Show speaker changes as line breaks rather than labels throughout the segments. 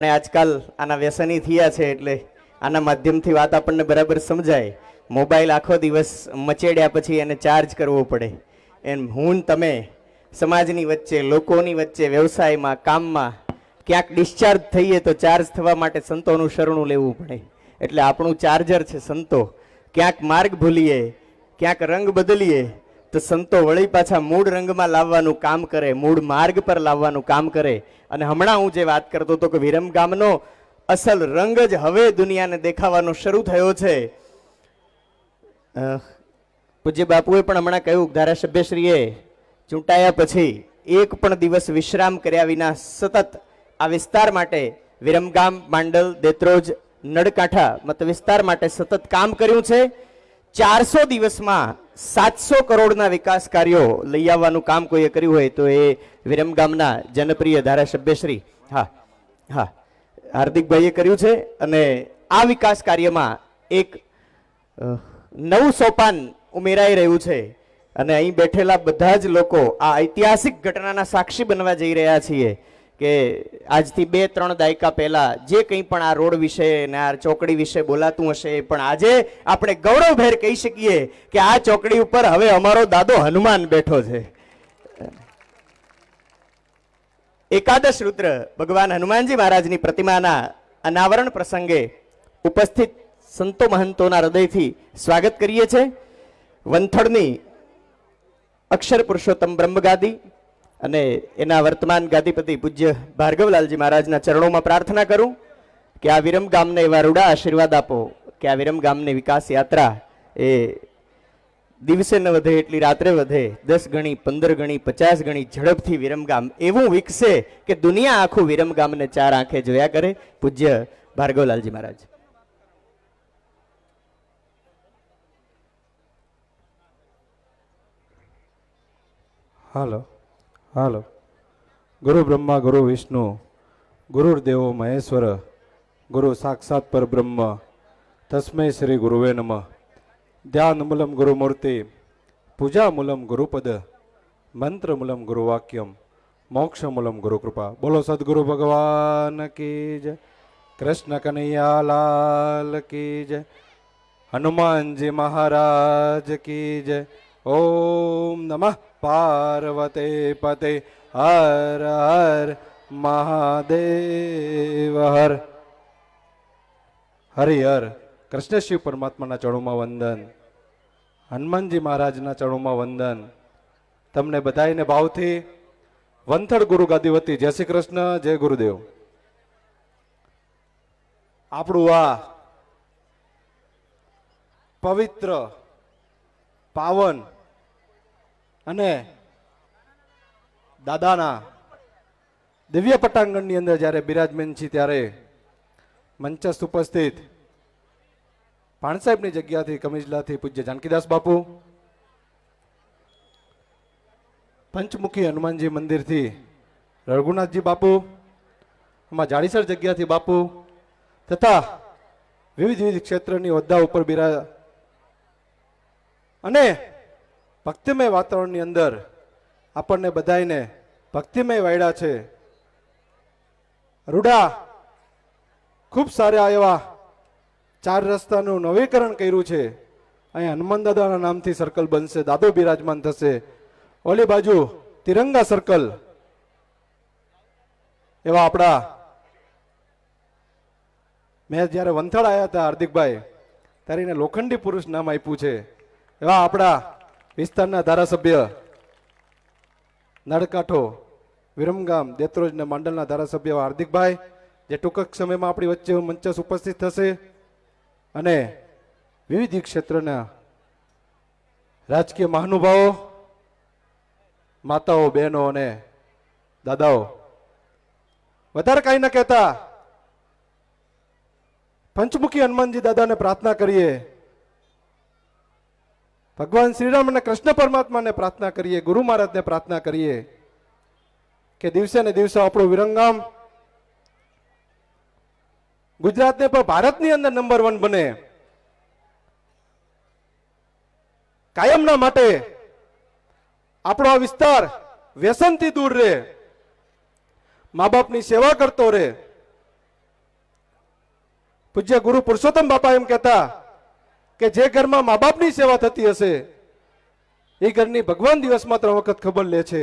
અને આજકાલ આના વ્યસની થયા છે એટલે આના માધ્યમથી વાત આપણને બરાબર સમજાય. મોબાઈલ આખો દિવસ મચેડ્યા પછી એને ચાર્જ કરવો પડે એમ હું ને તમે સમાજની વચ્ચે, લોકોની વચ્ચે, વ્યવસાયમાં, કામમાં ક્યાંક ડિસ્ચાર્જ થઈએ તો ચાર્જ થવા માટે સંતોનું શરણું લેવું પડે. એટલે આપણું ચાર્જર છે સંતો. ક્યાંક માર્ગ ભૂલીએ, ક્યાંક રંગ બદલીએ તો સંતો વળી પાછા મૂળ રંગમાં લાવવાનું કામ કરે, મૂળ માર્ગ પર લાવવાનું કામ કરે. અને હમણાં હું જે વાત કરતો હતો કે વિરમગામનો અસલ રંગ જ હવે દુનિયાને દેખાવાનો શરૂ થયો છે. પૂજ્ય બાપુએ પણ હમણાં કહ્યું, ધારાસભ્યશ્રીએ ચૂંટાયા પછી એક પણ દિવસ વિશ્રામ કર્યા વિના સતત આ વિસ્તાર માટે, વિરમગામ, માંડલ, દેત્રોજ, નળકાંઠા મત વિસ્તાર માટે સતત કામ કર્યું છે. 400 દિવસમાં 700 કરોડના વિકાસ કાર્યો લઈ આવવાનું કામ કોઈએ કર્યું હોય તો એ વિરમગામના જનપ્રિય ધારાસભ્યશ્રી હાર્દિકભાઈએ કર્યું છે. અને આ વિકાસ કાર્યમાં એક નવું સોપાન ઉમેરાઈ રહ્યું છે. અને અહીં બેઠેલા બધા જ લોકો આ ઐતિહાસિક ઘટનાના સાક્ષી બનવા જઈ રહ્યા છીએ કે આજથી 2-3 દાયકા પહેલા જે કંઈ પણ આ રોડ વિશે ને આ ચોકડી વિશે બોલાતું હશે, પણ આજે આપણે ગૌરવભેર કહી શકીએ કે આ ચોકડી ઉપર હવે અમારો દાદો હનુમાન બેઠો છે. એકાદશ રુદ્ર ભગવાન હનુમાનજી મહારાજની પ્રતિમાના અનાવરણ પ્રસંગે ઉપસ્થિત સંતો મહંતોના હૃદયથી સ્વાગત કરીએ છીએ. વંથળની અક્ષર પુરુષોત્તમ બ્રહ્મગાદી અને એના વર્તમાન ગાદીપતિ પૂજ્ય ભાર્ગવલાલજી મહારાજના ચરણોમાં પ્રાર્થના કરું કે આ વિરમગામને એવા રૂડા આશીર્વાદ આપો કે આ વિરમગામની વિકાસ યાત્રા એ દિવસે ન વધે એટલી રાત્રે વધે, 10 ગણી, 15 ગણી, 50 ગણી ઝડપથી વિરમગામ એવું વિકસે કે દુનિયા આખું વિરમગામને 4 આંખે જોયા કરે. પૂજ્ય ભાર્ગવલાલજી મહારાજ.
હાલો હાલો. ગુરુ બ્રહ્મા ગુરુ વિષ્ણુ ગુરુર્દેવો મહેશ્વર ગુરુ સાક્ષાત પરબ્રહ્મ તસ્મૈ શ્રી ગુરુવે નમઃ. ધ્યાન મૂલમ ગુરુમૂર્તિ, પૂજા મૂલમ ગુરુપદ, મંત્ર મૂલમ ગુરુવાક્યમ, મોક્ષ મૂલમ ગુરુ કૃપા. બોલો સદગુરુ ભગવાન કી જય. કૃષ્ણ કનૈયા લાલ કી જય. હનુમાનજી મહારાજ કી જય. ઓમ નમઃ પાર્વતે પતે હર હર મહાદેવ હર. હરિહર. કૃષ્ણ શિવ પરમાત્માના ચરણોમાં વંદન, હનુમાનજી મહારાજના ચરણોમાં વંદન. તમને બધાઈને ભાવથી વંથળ ગુરુ ગાદી વતી જય શ્રી કૃષ્ણ, જય ગુરુદેવ. આપણું આ પવિત્ર, પાવન અને દાદાના દિવ્ય પટાંગણની અંદર જ્યારે બિરાજમાન છે ત્યારે મંચસ્થ ઉપસ્થિત પાણસાહેબની જગ્યાથી કમિજલાથી પૂજ્ય જાનકીદાસ બાપુ, પંચમુખી હનુમાનજી મંદિરથી રઘુનાથજી બાપુ, આમાં જાડીસર જગ્યાથી બાપુ તથા વિવિધ ક્ષેત્રની હોદ્દા ઉપર બિરાજ અને ભક્તિમય વાતાવરણની અંદર આપણને બધાને ભક્તિમય વાયડા છે. રૂડા ખૂબ સારા એવા 4 રસ્તાનું નવીકરણ કર્યું છે. અહીંયા હનુમાન દાદાના નામથી સર્કલ બનશે, દાદો બિરાજમાન થશે. ઓલી બાજુ તિરંગા સર્કલ એવા આપણા, મેં જ્યારે વંથળ આવ્યા હતા હાર્દિકભાઈ ત્યારે એને લોખંડી પુરુષ નામ આપ્યું છે. એવા આપણા વિસ્તારના ધારાસભ્ય, નળકાંઠો, વિરમગામ, દેત્રોજ ને માંડલના ધારાસભ્ય હાર્દિકભાઈ જે ટૂંક સમયમાં આપણી વચ્ચે મંચસ્થ ઉપસ્થિત થશે. અને વિવિધ ક્ષેત્રના રાજકીય મહાનુભાવો, માતાઓ, બહેનો અને દાદાઓ, વધારે કાંઈ ન કહેતા પંચમુખી હનુમાનજી દાદાને પ્રાર્થના કરીએ, ભગવાન શ્રીરામ અને કૃષ્ણ પરમાત્માને પ્રાર્થના કરીએ, ગુરુ મહારાજને પ્રાર્થના કરીએ કે દિવસે ને દિવસે આપણું વિરમગામ ગુજરાતને પણ ભારતની અંદર નંબર 1 બને. કાયમના માટે આપણો આ વિસ્તાર વ્યસનથી દૂર રહે, મા બાપની સેવા કરતો રહે, પૂજ્ય ગુરુ પુરુષોત્તમ બાપા એમ કહેતા કે જે ઘરમાં મા બાપની સેવા થતી હશે એ ઘરની ભગવાન દિવસમાં 3 વખત ખબર લે છે.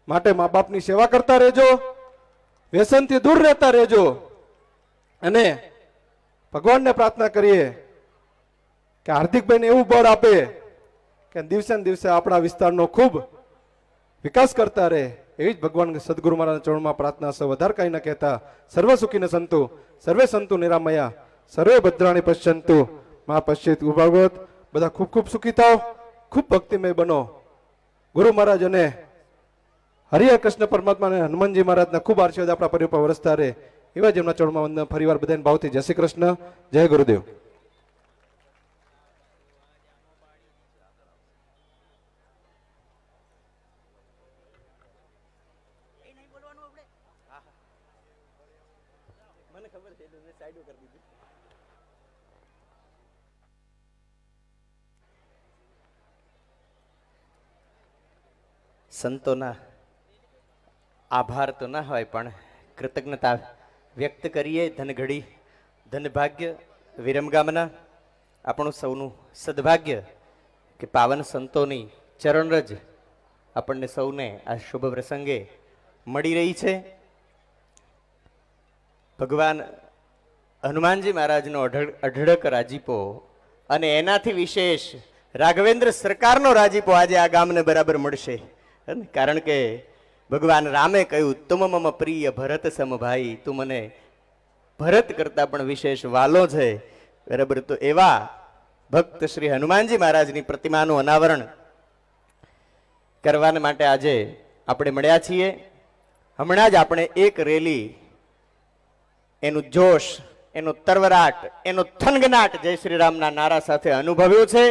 માટે મા બાપની સેવા કરતા રહેજો, વ્યસનથી દૂર રહેતા રહેજો અને ભગવાનને પ્રાર્થના કરીએ કે હાર્દિકભાઈને એવું બળ આપે કે દિવસે ને દિવસે આપણા વિસ્તારનો ખૂબ વિકાસ કરતા રહે. એવી જ ભગવાન સદગુરુ મહારાજના ચરણમાં પ્રાર્થના છે. વધારે કાંઈ ન કહેતા સર્વ સુખીને સંતુ, સર્વે સંતુ નિરામયા, સર્વે ભદ્રાણી પશ્યંતુ મા પશ્ચિત ઉભાગવત. બધા ખૂબ ખૂબ સુખી થાવ, ખૂબ ભક્તિમય બનો. ગુરુ મહારાજ અને હરિહર કૃષ્ણ પરમાત્મા અને હનુમાનજી મહારાજના ખૂબ આશીર્વાદ આપણા પરિવાર પર વરસતા રહે એવા જ એમના ચરણમાં વંદન. ફરીવાર બધાને ભાવથી જય શ્રી કૃષ્ણ, જય ગુરુદેવ.
સંતોના આભાર તો ના હોય પણ કૃતજ્ઞતા વ્યક્ત કરીએ. ધનઘડી ધનભાગ્ય વિરમગામના આપણું સૌનું સદભાગ્ય કે પાવન સંતોની ચરણરજ આપણને સૌને આ શુભ પ્રસંગે મળી રહી છે. ભગવાન હનુમાનજી મહારાજનો અઢળક રાજીપો અને એનાથી વિશેષ રાઘવેન્દ્ર સરકારનો રાજીપો આજે આ ગામને બરાબર મળશે. કારણ કે ભગવાન રામે કહ્યું, તુમ મમ પ્રિય ભરત સમ ભાઈ, તું મને ભરત કરતા પણ વિશેષ વાલો છે. બરાબર, તો એવા ભક્ત શ્રી હનુમાનજી મહારાજની પ્રતિમાનું અનાવરણ કરવા માટે આજે આપણે મળ્યા છીએ. હમણાં જ આપણે એક રેલી, એનું જોશ, એનો તરવરાટ, એનો થનગનાટ જય શ્રી રામના નારા સાથે અનુભવ્યો છે.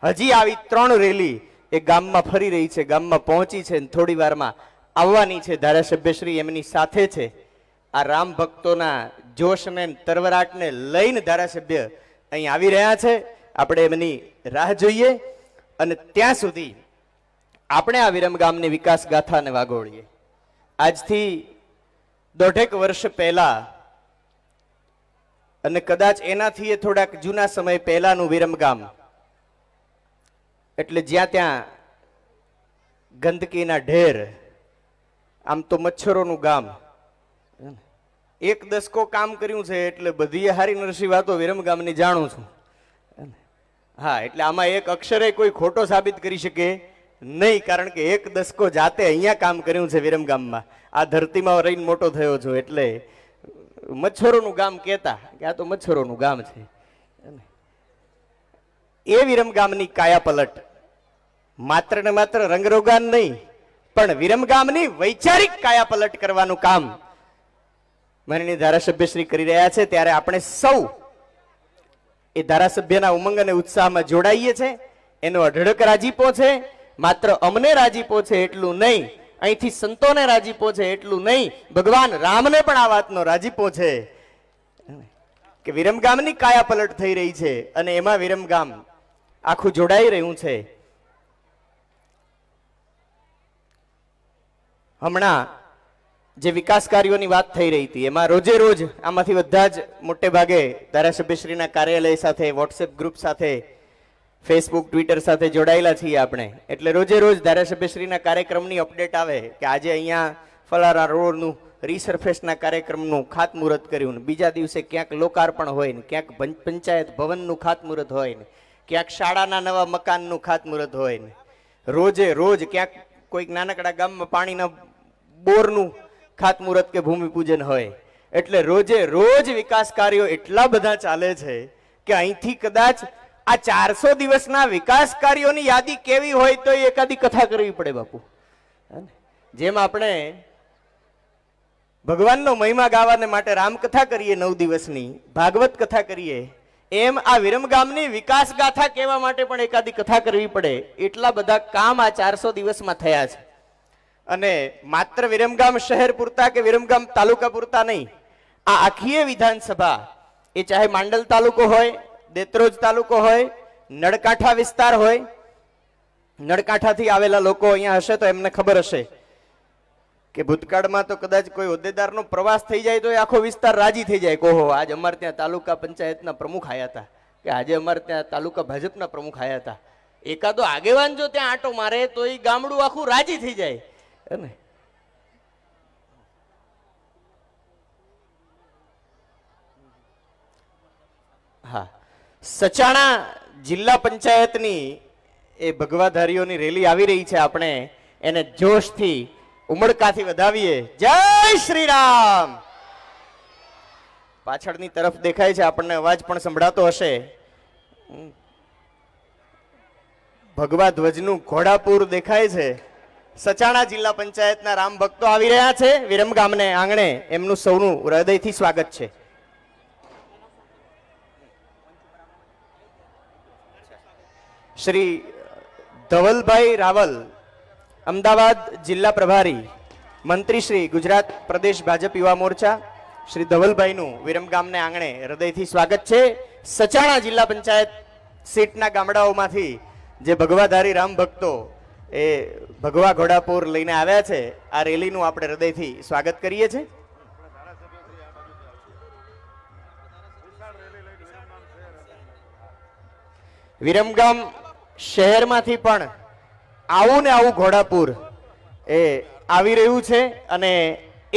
હજી આવી 3 રેલી એ ગામમાં ફરી રહી છે, ગામમાં પહોંચી છે, થોડી વારમાં આવવાની છે. ધારાસભ્યશ્રી એમની સાથે છે. આ રામ ભક્તોના જોશને તરવરાટને લઈને ધારાસભ્ય અહીં આવી રહ્યા છે. આપણે એમની રાહ જોઈએ અને ત્યાં સુધી આપણે આ વિરમગામની વિકાસ ગાથાને વાગોળીએ. આજથી 1.5 વર્ષ પહેલા અને કદાચ એનાથી થોડાક જૂના સમય પહેલાનું વિરમગામ, એટલે જ્યાં ત્યાં ગંદકીના ઢેર, આમ તો મચ્છરોનું ગામ. 1 દસકો કામ કર્યું છે એટલે બધી હારી નરસી વાતો વિરમગામની જાણું છું. હા, એટલે આમાં એક અક્ષરે કોઈ ખોટો સાબિત કરી શકે નહીં, કારણ કે 1 દસકો જાતે અહીંયા કામ કર્યું છે વિરમગામમાં. આ ધરતીમાં રહીને મોટો થયો છું એટલે મચ્છરોનું ગામ કહેતા કે આ તો મચ્છરોનું ગામ છે. એ વિરમગામની કાયા પલટ માત્ર ને માત્ર રંગરોગાન નહીં પણ વિરમગામની વૈચારિક કાયા પલટ કરવાનું કામ માનનીય ધારાસભ્યશ્રી કરી રહ્યા છે. ત્યારે આપણે સૌ એ ધારાસભ્યના ઉમંગ અને ઉત્સાહમાં જોડાઈએ છે. એનો અઢળક રાજીપો છે. માત્ર અમને રાજીપો છે એટલું નહીં, અહીંથી સંતોને રાજીપો છે એટલું નહીં, ભગવાન રામને પણ આ વાતનો રાજીપો છે કે વિરમગામની કાયા પલટ થઈ રહી છે અને એમાં વિરમગામ આખું જોડાઈ રહ્યું છે. હમણાં જે વિકાસ કાર્યોની વાત થઈ રહી હતી એમાં રોજે રોજ આમાંથી બધા જ મોટે ભાગે ધારાસભ્યશ્રીના કાર્યાલય સાથે, વોટ્સએપ ગ્રુપ સાથે, ફેસબુક ટ્વિટર સાથે જોડાયેલા છીએ આપણે. એટલે રોજે રોજ ધારાસભ્યશ્રીના કાર્યક્રમની અપડેટ આવે કે આજે અહીંયા ફલારા રોડનું રીસર્ફેસના કાર્યક્રમનું ખાતમુહૂર્ત કર્યું ને બીજા દિવસે ક્યાંક લોકાર્પણ હોય ને ક્યાંક પંચાયત ભવનનું ખાતમુહૂર્ત હોય ને ક્યાંક શાળાના નવા મકાનનું ખાતમુહૂર્ત હોય ને રોજે રોજ ક્યાંક કોઈક નાનકડા ગામમાં પાણીના બોરનું ખાતમુહૂર્ત કે ભૂમિપૂજન હોય. એટલે રોજે રોજ વિકાસ કાર્યો એટલા બધા ચાલે છે કે અહીંથી કદાચ આ 400 દિવસના વિકાસ કાર્યોની યાદી કેવી હોય તો એકાદી કથા કરવી પડે બાપુ. જેમ આપણે ભગવાનનો મહિમા ગાવાને માટે રામકથા કરીએ 9 દિવસની, ભાગવત કથા કરીએ, એમ આ વિરમગામની વિકાસ ગાથા કહેવા માટે પણ એકાદી કથા કરવી પડે. એટલા બધા કામ આ 400 દિવસમાં થયા છે. અને માત્ર વિરમગામ શહેર પૂરતા કે વિરમગામ તાલુકા પૂરતા નહીં, આ આખી વિધાનસભા, એ ચાહે માંડલ તાલુકો હોય, દેત્રોજ તાલુકો હોય, નળકાંઠા વિસ્તાર હોય, નળકાંઠાથી આવેલા લોકો અહીંયા હશે તો એમને ખબર હશે કે ભૂતકાળમાં તો કદાચ કોઈ હોદ્દેદારનો પ્રવાસ થઈ જાય તો એ આખો વિસ્તાર રાજી થઈ જાય કે ઓહો આજ અમારે ત્યાં તાલુકા પંચાયતના પ્રમુખ આયા હતા, કે આજે અમારે ત્યાં તાલુકા ભાજપના પ્રમુખ આયા હતા. એકાદો આગેવાન જો ત્યાં આંટો મારે તો એ ગામડું આખું રાજી થઈ જાય હે ને. હા, સચાણા જિલ્લા પંચાયતની એ ભગવાધારીઓની રેલી આવી રહી છે. આપણે એને જોશથી ઉમળકાથી વધાવીએ. જય શ્રી રામ. પાછળની તરફ દેખાય છે, આપણને અવાજ પણ સંભળાતો હશે. ભગવા ધ્વજનું ઘોડાપુર દેખાય છે. સચાણા જિલ્લા પંચાયતના રામ ભક્તો આવી રહ્યા છે વિરમગામને આંગણે. એમનું સૌનું હૃદયથી સ્વાગત છે. શ્રી ધવલભાઈ રાવલ, અમદાવાદ જિલ્લા પ્રભારી, મંત્રી શ્રી, ગુજરાત પ્રદેશ ભાજપ યુવા મોરચા, શ્રી ધવલભાઈનું વિરમગામને આંગણે હૃદયથી સ્વાગત છે. સચાણા જિલ્લા પંચાયત સીટના ગામડાઓમાંથી જે ભગવાધારી રામ ભક્તો એ ભગવા ઘોડાપુર લઈને આવ્યા છે, આ રેલીનું આપણે હૃદયથી સ્વાગત કરીએ છીએ. વિરમગામ શહેરમાંથી પણ આવું ને આવું ઘોડાપુર એ આવી રહ્યું છે અને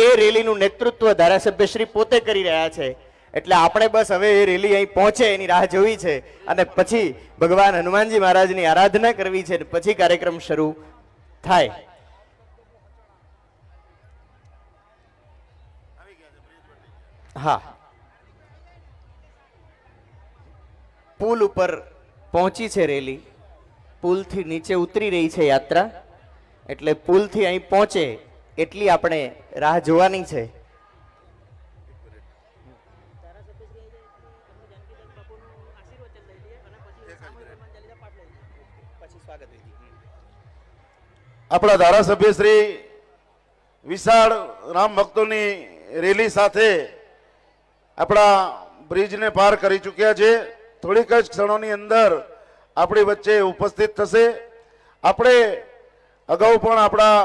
એ રેલીનું નેતૃત્વ ધારાસભ્ય શ્રી પોતે કરી રહ્યા છે. એટલે આપણે બસ હવે એ રેલી અહીં પહોંચે એની રાહ જોવી છે અને પછી ભગવાન હનુમાનજી મહારાજની આરાધના કરવી છે, પછી કાર્યક્રમ શરૂ થાય. હા, પુલ ઉપર પહોંચી છે રેલી. પુલથી નીચે ઉતરી રહી છે યાત્રા, એટલે પુલથી અહીં પહોંચે એટલી આપણે રાહ જોવાની છે.
આપણા ધારાસભ્ય શ્રી વિશાળ રામ ભક્તોની રેલી સાથે આપણા બ્રિજને પાર કરી ચૂક્યા છે. થોડીક જ ક્ષણોની અંદર આપણી વચ્ચે ઉપસ્થિત થશે. આપણે અગાઉ પણ આપણા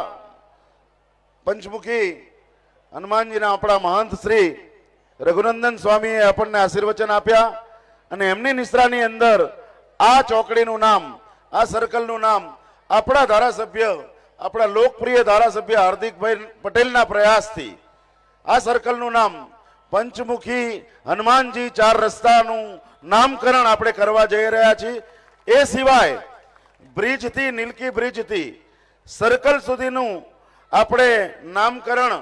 પંચમુખી હનુમાનજીના આપણા મહંત શ્રી રઘુનંદન સ્વામીએ આપણને આશીર્વચન આપ્યા અને એમની નિશ્રાની અંદર આ ચોકડીનું નામ, આ સર્કલનું નામ આપણા ધારાસભ્ય, આપણા લોકપ્રિય ધારાસભ્ય હાર્દિકભાઈ પટેલના પ્રયાસથી આ સર્કલનું નામ પંચમુખી હનુમાનજી ચાર રસ્તાનું નામકરણ આપણે કરવા જઈ રહ્યા છીએ. એ સિવાય બ્રિજથી, નીલકી બ્રિજથી સર્કલ સુધીનું આપણે નામકરણ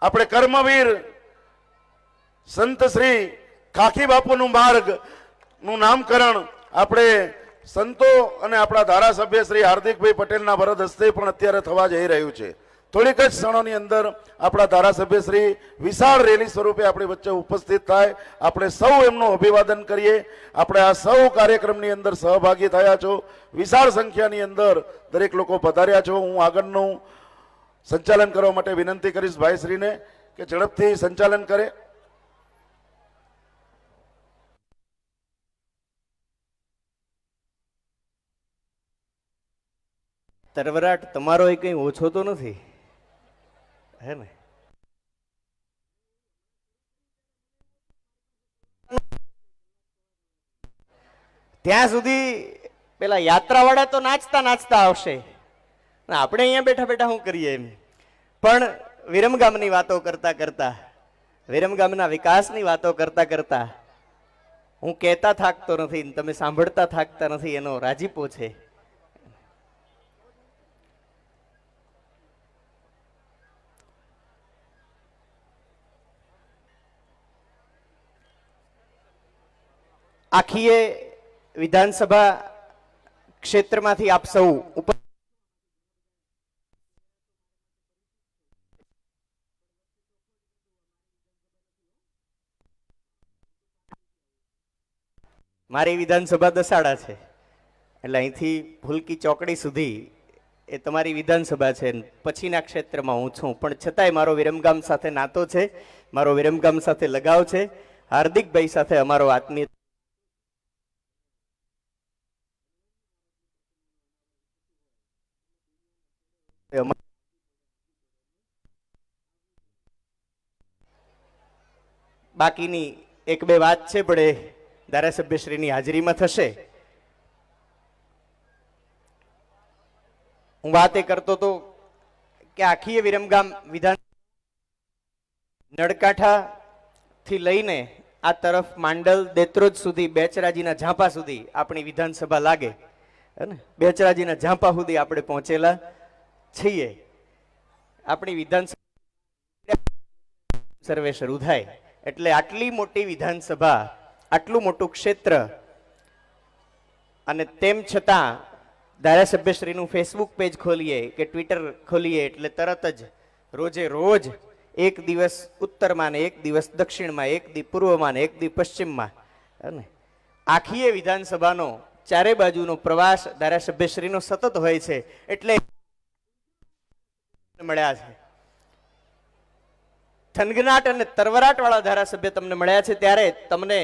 આપણે કર્મવીર સંત શ્રી ખાખી બાપુનું માર્ગ નું નામકરણ આપણે સંતો અને આપણા ધારાસભ્ય શ્રી હાર્દિકભાઈ પટેલના વરદ હસ્તે પણ અત્યારે થવા જઈ રહ્યું છે. થોડીક જ ક્ષણોની અંદર આપણા ધારાસભ્ય શ્રી વિશાળ રેલી સ્વરૂપે આપણી વચ્ચે ઉપસ્થિત થાય. આપણે સૌ એમનું અભિવાદન કરીએ. આપણે આ સૌ કાર્યક્રમની અંદર સહભાગી થયા છો, વિશાળ સંખ્યાની અંદર દરેક લોકો પધાર્યા છો. હું આગળનું સંચાલન કરવા માટે વિનંતી કરીશ ભાઈશ્રીને કે ઝડપથી સંચાલન કરે.
તરવરાટ તમારો એ કઈ ઓછો તો નથી હે ને? ત્યાં સુધી પેલા યાત્રાવાળા તો નાચતા નાચતા આવશે, આપણે અહીંયા બેઠા બેઠા શું કરીએ એમ. પણ વિરમગામની વાતો કરતા કરતા, વિરમગામના વિકાસની વાતો કરતા કરતા હું કહેતા થાકતો નથી, તમે સાંભળતા થાકતા નથી, એનો રાજીપો છે. આખીએ વિધાનસભા ક્ષેત્રમાંથી આપ સૌ મારી વિધાનસભા દસાડા છે, એટલે અહીંથી ભૂલકી ચોકડી સુધી એ તમારી વિધાનસભા છે. પછીના ક્ષેત્રમાં હું છું, પણ છતાંય મારો વિરમગામ સાથે નાતો છે, મારો વિરમગામ સાથે લગાવ છે. હાર્દિકભાઈ સાથે અમારો આત્મીય બાકીની એક બે વાત છે પણ એ ધારાસભ્યશ્રીની હાજરીમાં થશે. હું વાત એ કરતો હતો કે આખી વિરમગામ વિધાન નળકાંઠા થી લઈને આ તરફ માંડલ દેત્રોજ સુધી બેચરાજીના ઝાંપા સુધી આપણી વિધાનસભા લાગે અને બેચરાજીના ઝાંપા સુધી આપણે પહોંચેલા છીએ. આપણી વિધાનસભા સર્વે શરૂ થાય એટલે આટલી મોટી વિધાનસભા, આટલું મોટું ક્ષેત્ર, અને તેમ છતાં ધારાસભ્યશ્રીનું ફેસબુક પેજ ખોલીએ કે ટ્વિટર ખોલીએ એટલે તરત જ રોજે રોજ એક દિવસ ઉત્તરમાં ને એક દિવસ દક્ષિણમાં, એક દી પૂર્વમાં ને એક દી પશ્ચિમમાં, અને આખી વિધાનસભાનો ચારે બાજુનો પ્રવાસ ધારાસભ્યશ્રીનો સતત હોય છે. એટલે મળ્યા છે થનગનાટ અને તરવરાટ વાળા ધારાસભ્ય તમને મળ્યા છે, ત્યારે તમને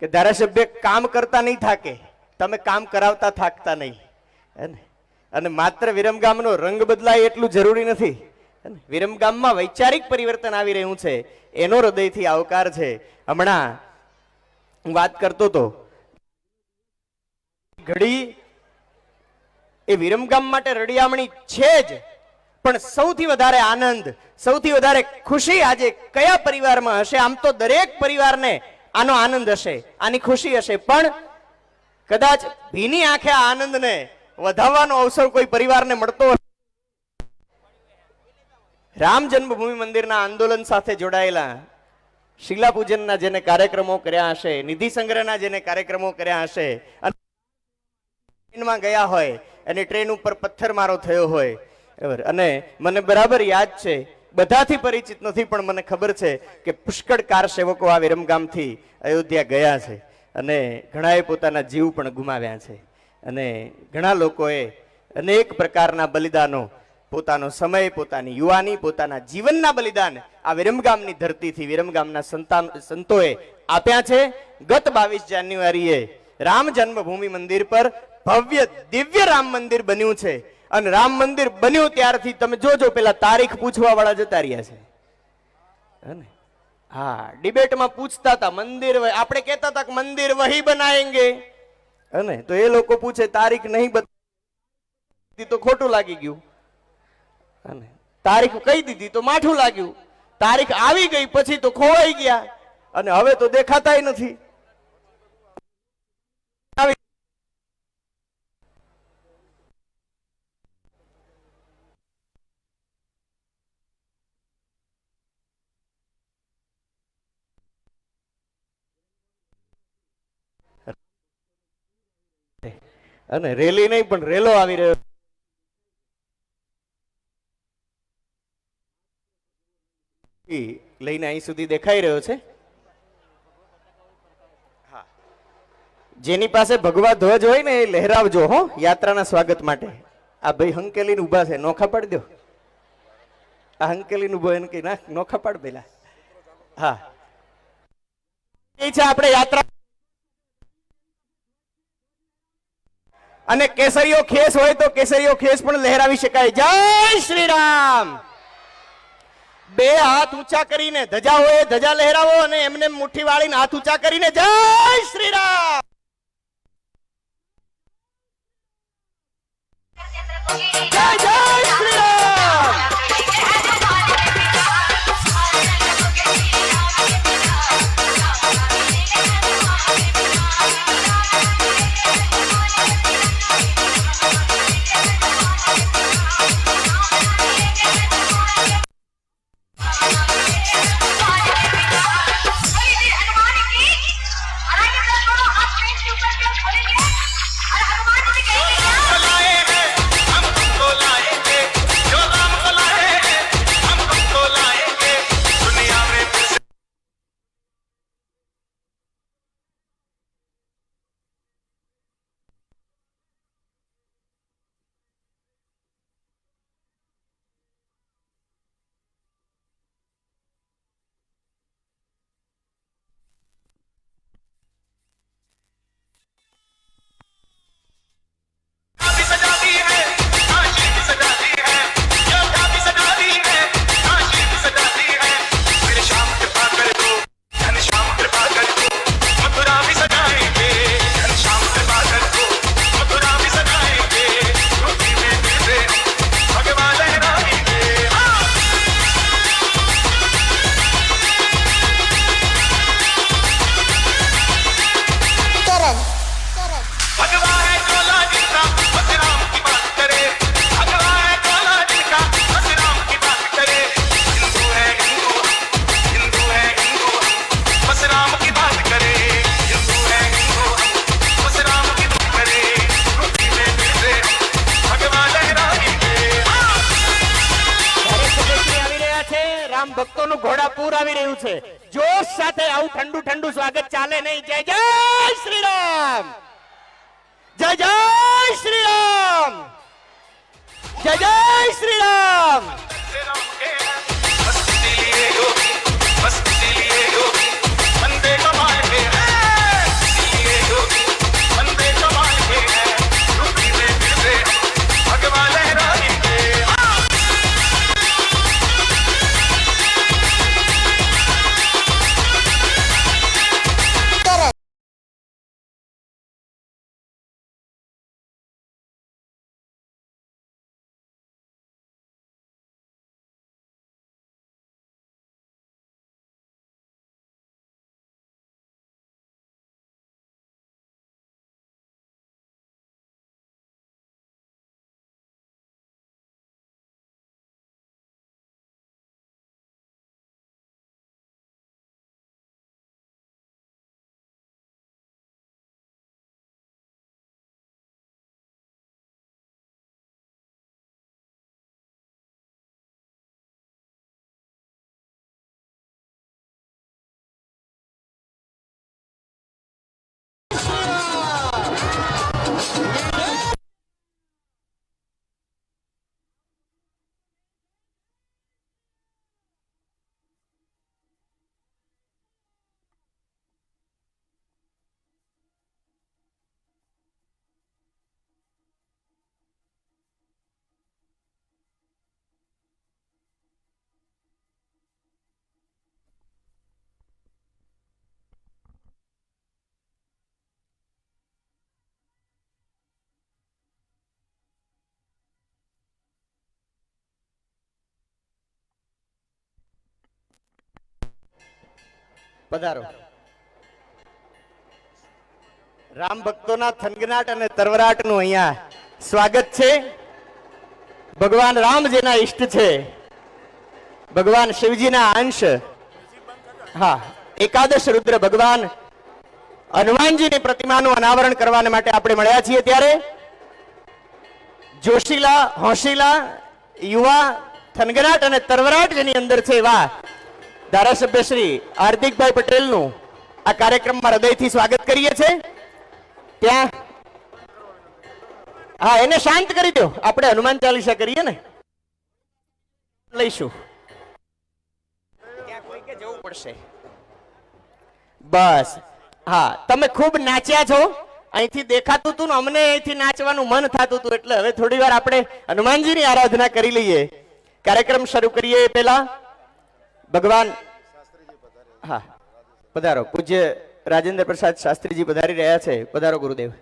કે ધારાસભ્ય કામ કરતા નહીં થાકે, તમે કામ કરાવતા થાકતા નહીં. અને માત્ર વિરમગામનો રંગ બદલાય એટલું જરૂરી નથી. વિરમગામમાં વૈચારિક પરિવર્તન આવી રહ્યું છે, એનો હૃદયથી આવકાર છે. હમણાં હું વાત કરતો હતો, ઘડી એ વિરમગામ માટે રડિયામણી છે જ, પણ સૌથી વધારે આનંદ, સૌથી વધારે ખુશી આજે કયા પરિવારમાં હશે? આમ તો દરેક પરિવારને આનો આનંદ હશે, આની ખુશી હશે, પણ કદાચ ભીની આંખે આ આનંદને વધાવવાનો અવસર કોઈ પરિવારને મળતો હશે. રામ જન્મભૂમિ મંદિરના આંદોલન સાથે જોડાયેલા શિલા પૂજનના જેને કાર્યક્રમો કર્યા હશે, નિધિ સંગ્રહના જેને કાર્યક્રમો કર્યા હશે, ટ્રેનમાં ગયા હોય અને ટ્રેન ઉપર પથ્થરમારો થયો હોય, અને મને બરાબર યાદ છે, બધાથી પરિચિત નથી પણ મને ખબર છે કે પુષ્કળ કાર સેવકો આ વિરમગામથી અયોધ્યા ગયા છે અને ઘણાએ પોતાના જીવ પણ ગુમાવ્યા છે. અને ઘણા લોકોએ અનેક પ્રકારના બલિદાનો, પોતાનો સમય, પોતાની યુવાની, પોતાના જીવનના બલિદાન આ વિરમગામની ધરતીથી, વિરમગામના સંતોએ આપ્યા છે. ગત 22 જાન્યુઆરીએ રામ જન્મભૂમિ મંદિર પર ભવ્ય દિવ્ય રામ મંદિર બન્યું છે. અને રામ મંદિર બન્યું ત્યારથી તમે જોજો પેલા તારીખ પૂછવા વાળા જતા રહ્યા છે. હા, ડિબેટમાં પૂછતા હતા મંદિર, આપણે કહેતા હતા કે મંદિર વહી બનાએંગે, અને તો એ લોકો પૂછે તારીખ નહીં બતાવી તો ખોટું લાગી ગયું, અને તારીખ કહી દીધી તો માઠું લાગ્યું, તારીખ આવી ગઈ પછી તો ખોવાઈ ગયા, અને હવે તો દેખાતાય નથી. અને રેલી નહીં પણ રેલો આવી રહ્યો લઈને અહીં સુધી દેખાઈ રહ્યો છે. જેની પાસે ભગવા ધ્વજ હોય ને એ લહેરાવજો હો, યાત્રાના સ્વાગત માટે. આ ભાઈ હંકેલીને ઉભા છે, નોખા પાડ દો. આ હંકેલીને ઉભો એને કઈ નોખા પાડ પેલા. હા, એ છે આપણે યાત્રા. અને કેસરીઓ ખેસ હોય તો કેસરીઓ ખેસ પણ લહેરાવી શકાય. જય શ્રી રામ. બે હાથ ઊંચા કરીને, ધજા હોય ધજા લહેરાવો, અને એમને મુઠ્ઠી વાળીને હાથ ઊંચા કરીને જય શ્રી રામ. જય જય શ્રી રામ. રામ ભક્તોનું ઘોડાપૂર આવી રહ્યું છે. જોશ સાથે આવું ઠંડુ ઠંડુ સ્વાગત ચાલે નહીં. જય જય શ્રી રામ, જય જય શ્રી રામ, જય જય શ્રી રામ. પધારો. રામ ભક્તોના થનગનાટ અને તરવરાટનું અહીંયા સ્વાગત છે. ભગવાન રામ જેના ઈષ્ટ છે, ભગવાન શિવજીના અંશ, હા, એકાદશ રુદ્ર ભગવાન હનુમાનજીની પ્રતિમાનું અનાવરણ કરવા માટે આપણે મળ્યા છીએ. ત્યારે જોશીલા, હોશીલા, યુવા, થનગનાટ અને તરવરાટ જેની અંદર છે એવા ધારાસભ્ય શ્રી હાર્દિકભાઈ પટેલનું આ કાર્યક્રમમાં હૃદયથી સ્વાગત કરીએ છીએ. ત્યાં હા, એને શાંત કરી દો. આપણે હનુમાન ચાલીસા કરીએ ને, લઈશું. ત્યાં કોઈ કે જવું પડશે. બસ, હા, તમે ખૂબ નાચ્યા છો. અહીંથી દેખાતું હતું ને અમને અહીંથી નાચવાનું મન થતું હતું, એટલે હવે થોડી વાર આપણે હનુમાનજીની આરાધના કરી લઈએ. કાર્યક્રમ શરૂ કરીએ એ પહેલા ભગવાન, હા, પધારો. પૂજ્ય રાજેન્દ્ર પ્રસાદ શાસ્ત્રીજી પધારી રહ્યા છે. પધારો ગુરુદેવ.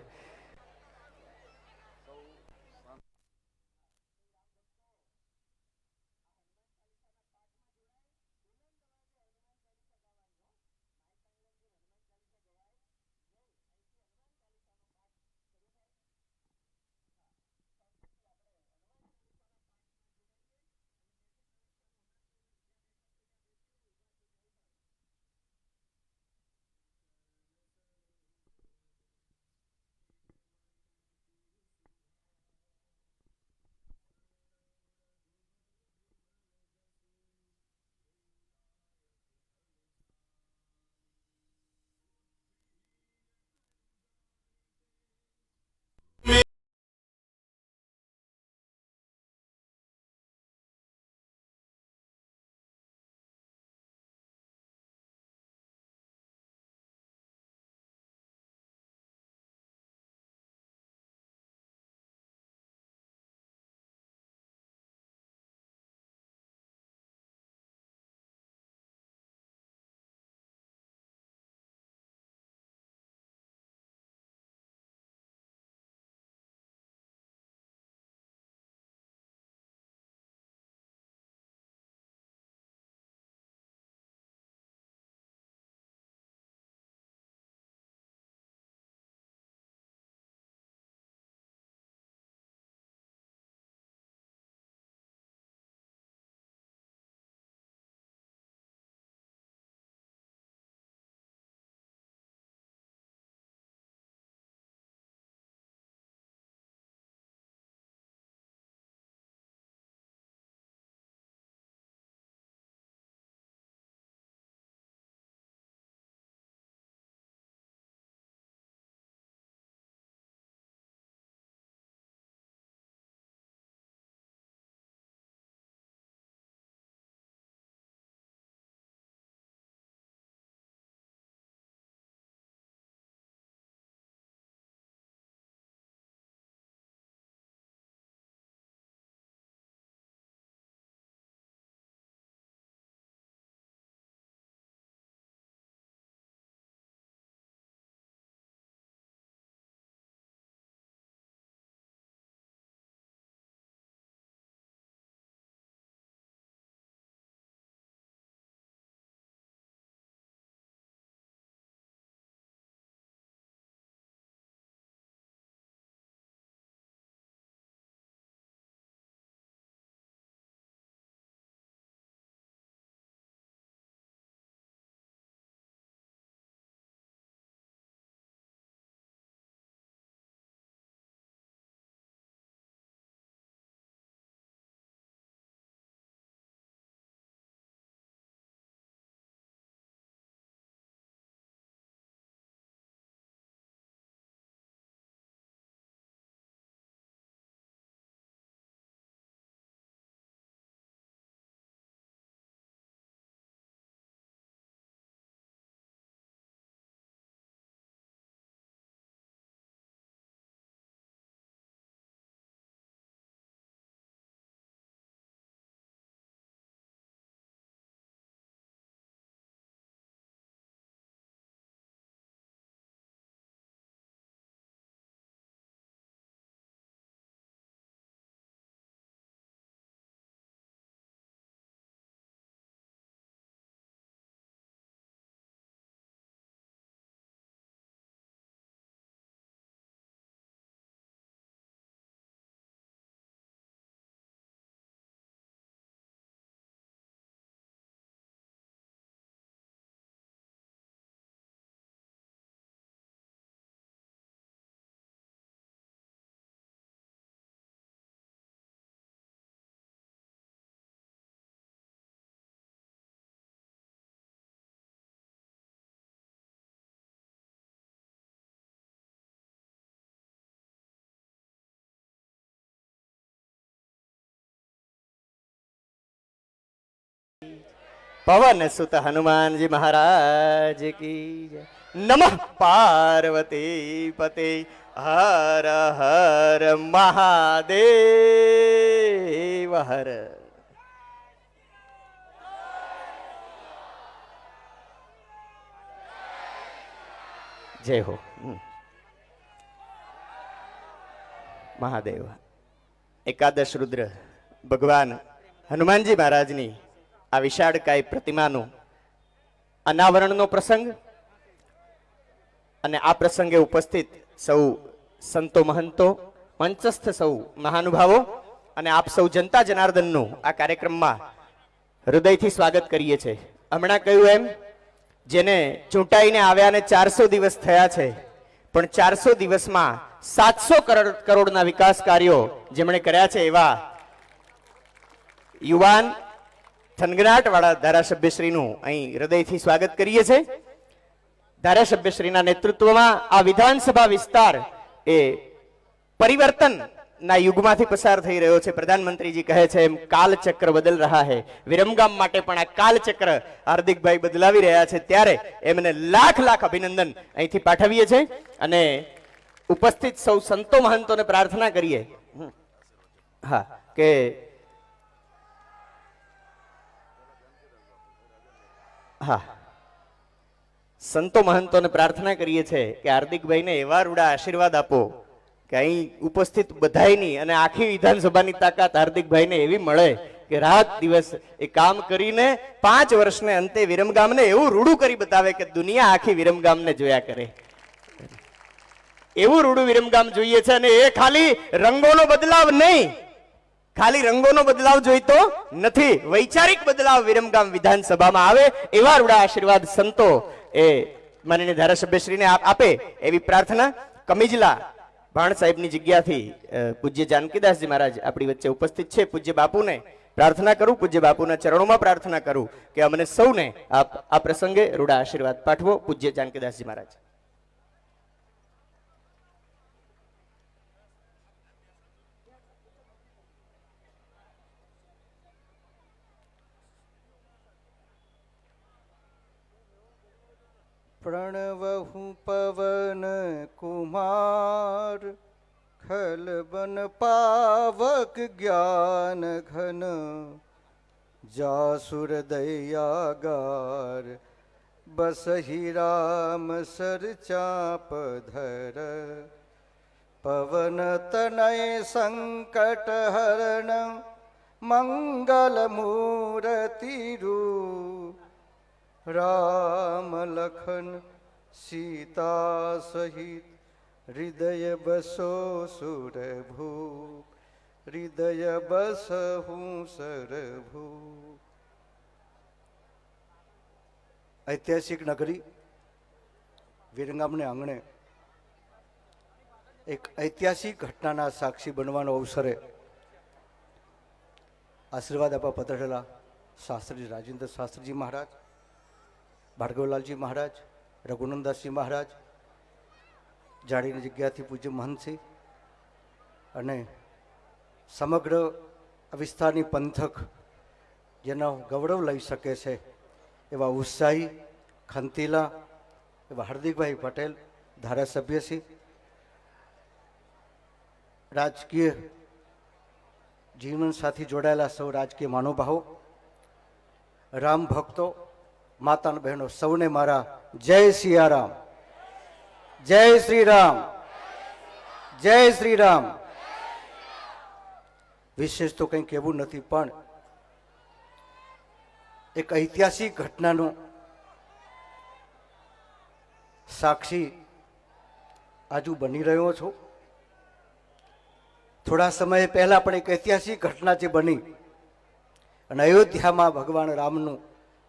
પવન સુત હનુમાનજી મહારાજ કી જય. નમઃ પાર્વતી પતે હર હર મહાદેવ હર. જય હો. મહાદેવ. એકાદશ રુદ્ર ભગવાન હનુમાનજી મહારાજની આ વિશાળકાય પ્રતિમાનું અનાવરણનો પ્રસંગ અને આ પ્રસંગે ઉપસ્થિત સૌ સંતો મહંતો, મંચસ્થ સૌ મહાનુભાવો અને આપ સૌ જનતા જનાર્દનનું આ કાર્યક્રમમાં હૃદયથી સ્વાગત કરીએ છીએ. હમણાં કહ્યું એમ, જેને ચૂંટાઈને આવ્યાને 400 દિવસ થયા છે, પણ 400 દિવસમાં 700 કરોડના વિકાસ કાર્યો જેમણે કર્યા છે એવા યુવાન થનગનાટ વાળા ધારાસભ્યશ્રીનું અહીં હૃદયથી સ્વાગત કરીએ છીએ. ધારાસભ્યશ્રીના નેતૃત્વમાં આ વિધાનસભા વિસ્તાર એ પરિવર્તનના યુગમાંથી પસાર થઈ રહ્યો છે. પ્રધાનમંત્રીજી કહે છે એમ કાલચક્ર બદલ રહા હૈ. વિરમગામ માટે પણ આ કાલચક્ર હાર્દિકભાઈ બદલાવી રહ્યા છે, ત્યારે એમને લાખ લાખ અભિનંદન અહીંથી પાઠવીએ છીએ અને ઉપસ્થિત સૌ સંતો મહંતોને પ્રાર્થના કરીએ હા કે હા સંતો મહંતોને પ્રાર્થના કરીએ છીએ કે હાર્દિકભાઈને એવા રૂડા આશીર્વાદ આપો કે અહીં ઉપસ્થિત બધાયની અને આખી વિધાનસભાની તાકાત હાર્દિકભાઈને એવી મળે કે રાત દિવસ એ કામ કરીને 5 વર્ષને અંતે વિરમગામને એવું રૂડું કરી બતાવે કે દુનિયા આખી વિરમગામને જોયા કરે. એવું રૂડું વિરમગામ જોઈએ છે. અને એ ખાલી રંગોનો બદલાવ નહીં, ખાલી રંગોનો બદલાવ જોઈતો નથી, વૈચારિક બદલાવ વિરમગામ વિધાનસભામાં આવે એવા રૂડા આશીર્વાદ સંતો એ માનનીય ધારાસભ્યશ્રીને આપે એવી પ્રાર્થના. કમિજલા ભાણ સાહેબની જગ્યાથી પૂજ્ય જાનકીદાસજી મહારાજ આપણી વચ્ચે ઉપસ્થિત છે. પૂજ્ય બાપુને પ્રાર્થના કરું, પૂજ્ય બાપુના ચરણોમાં પ્રાર્થના કરું કે અમને સૌને આ પ્રસંગે રૂડા આશીર્વાદ પાઠવો. પૂજ્ય જાનકીદાસજી મહારાજ.
प्रणवहु पवन कुमार खलबन पावक ज्ञान घन जासुर दयागार बसहि राम सर चाप धर पवन तनय संकट हरण मंगल मूर्ति रूप राम लखन सीता सहित हृदय बसो सुरभूप हृदय बसहु सरभूप. ऐतिहासिक नगरी વિરમગામને આંગણે એક ઐતિહાસિક ઘટનાના સાક્ષી બનવાનો અવસરે આશીર્વાદ આપવા પધારેલા શાસ્ત્રી રાજેન્દ્ર શાસ્ત્રીજી મહારાજ, ભાર્ગવલાલજી મહારાજ, રઘુનંદાસજી મહારાજ, જાડીની જગ્યાથી પૂજ્ય મહંતસિંહ અને સમગ્ર વિસ્તારની પંથક જેનો ગૌરવ લઈ શકે છે એવા ઉત્સાહી ખંતીલા એવા હાર્દિકભાઈ પટેલ ધારાસભ્યશ્રી, રાજકીય જીવન સાથે જોડાયેલા સૌ રાજકીય મહાનુભાવો, રામ ભક્તો, માતા બહેનો, સૌને મારા જય સિયારામ, જય શ્રી રામ, જય શ્રી રામ. વિશેષ તો કંઈ કહેવું નથી, પણ એક ઐતિહાસિક ઘટનાનો સાક્ષી આજુ બની રહ્યો છું. થોડા સમય પહેલા પણ એક ઐતિહાસિક ઘટના જે બની અને અયોધ્યામાં ભગવાન રામનું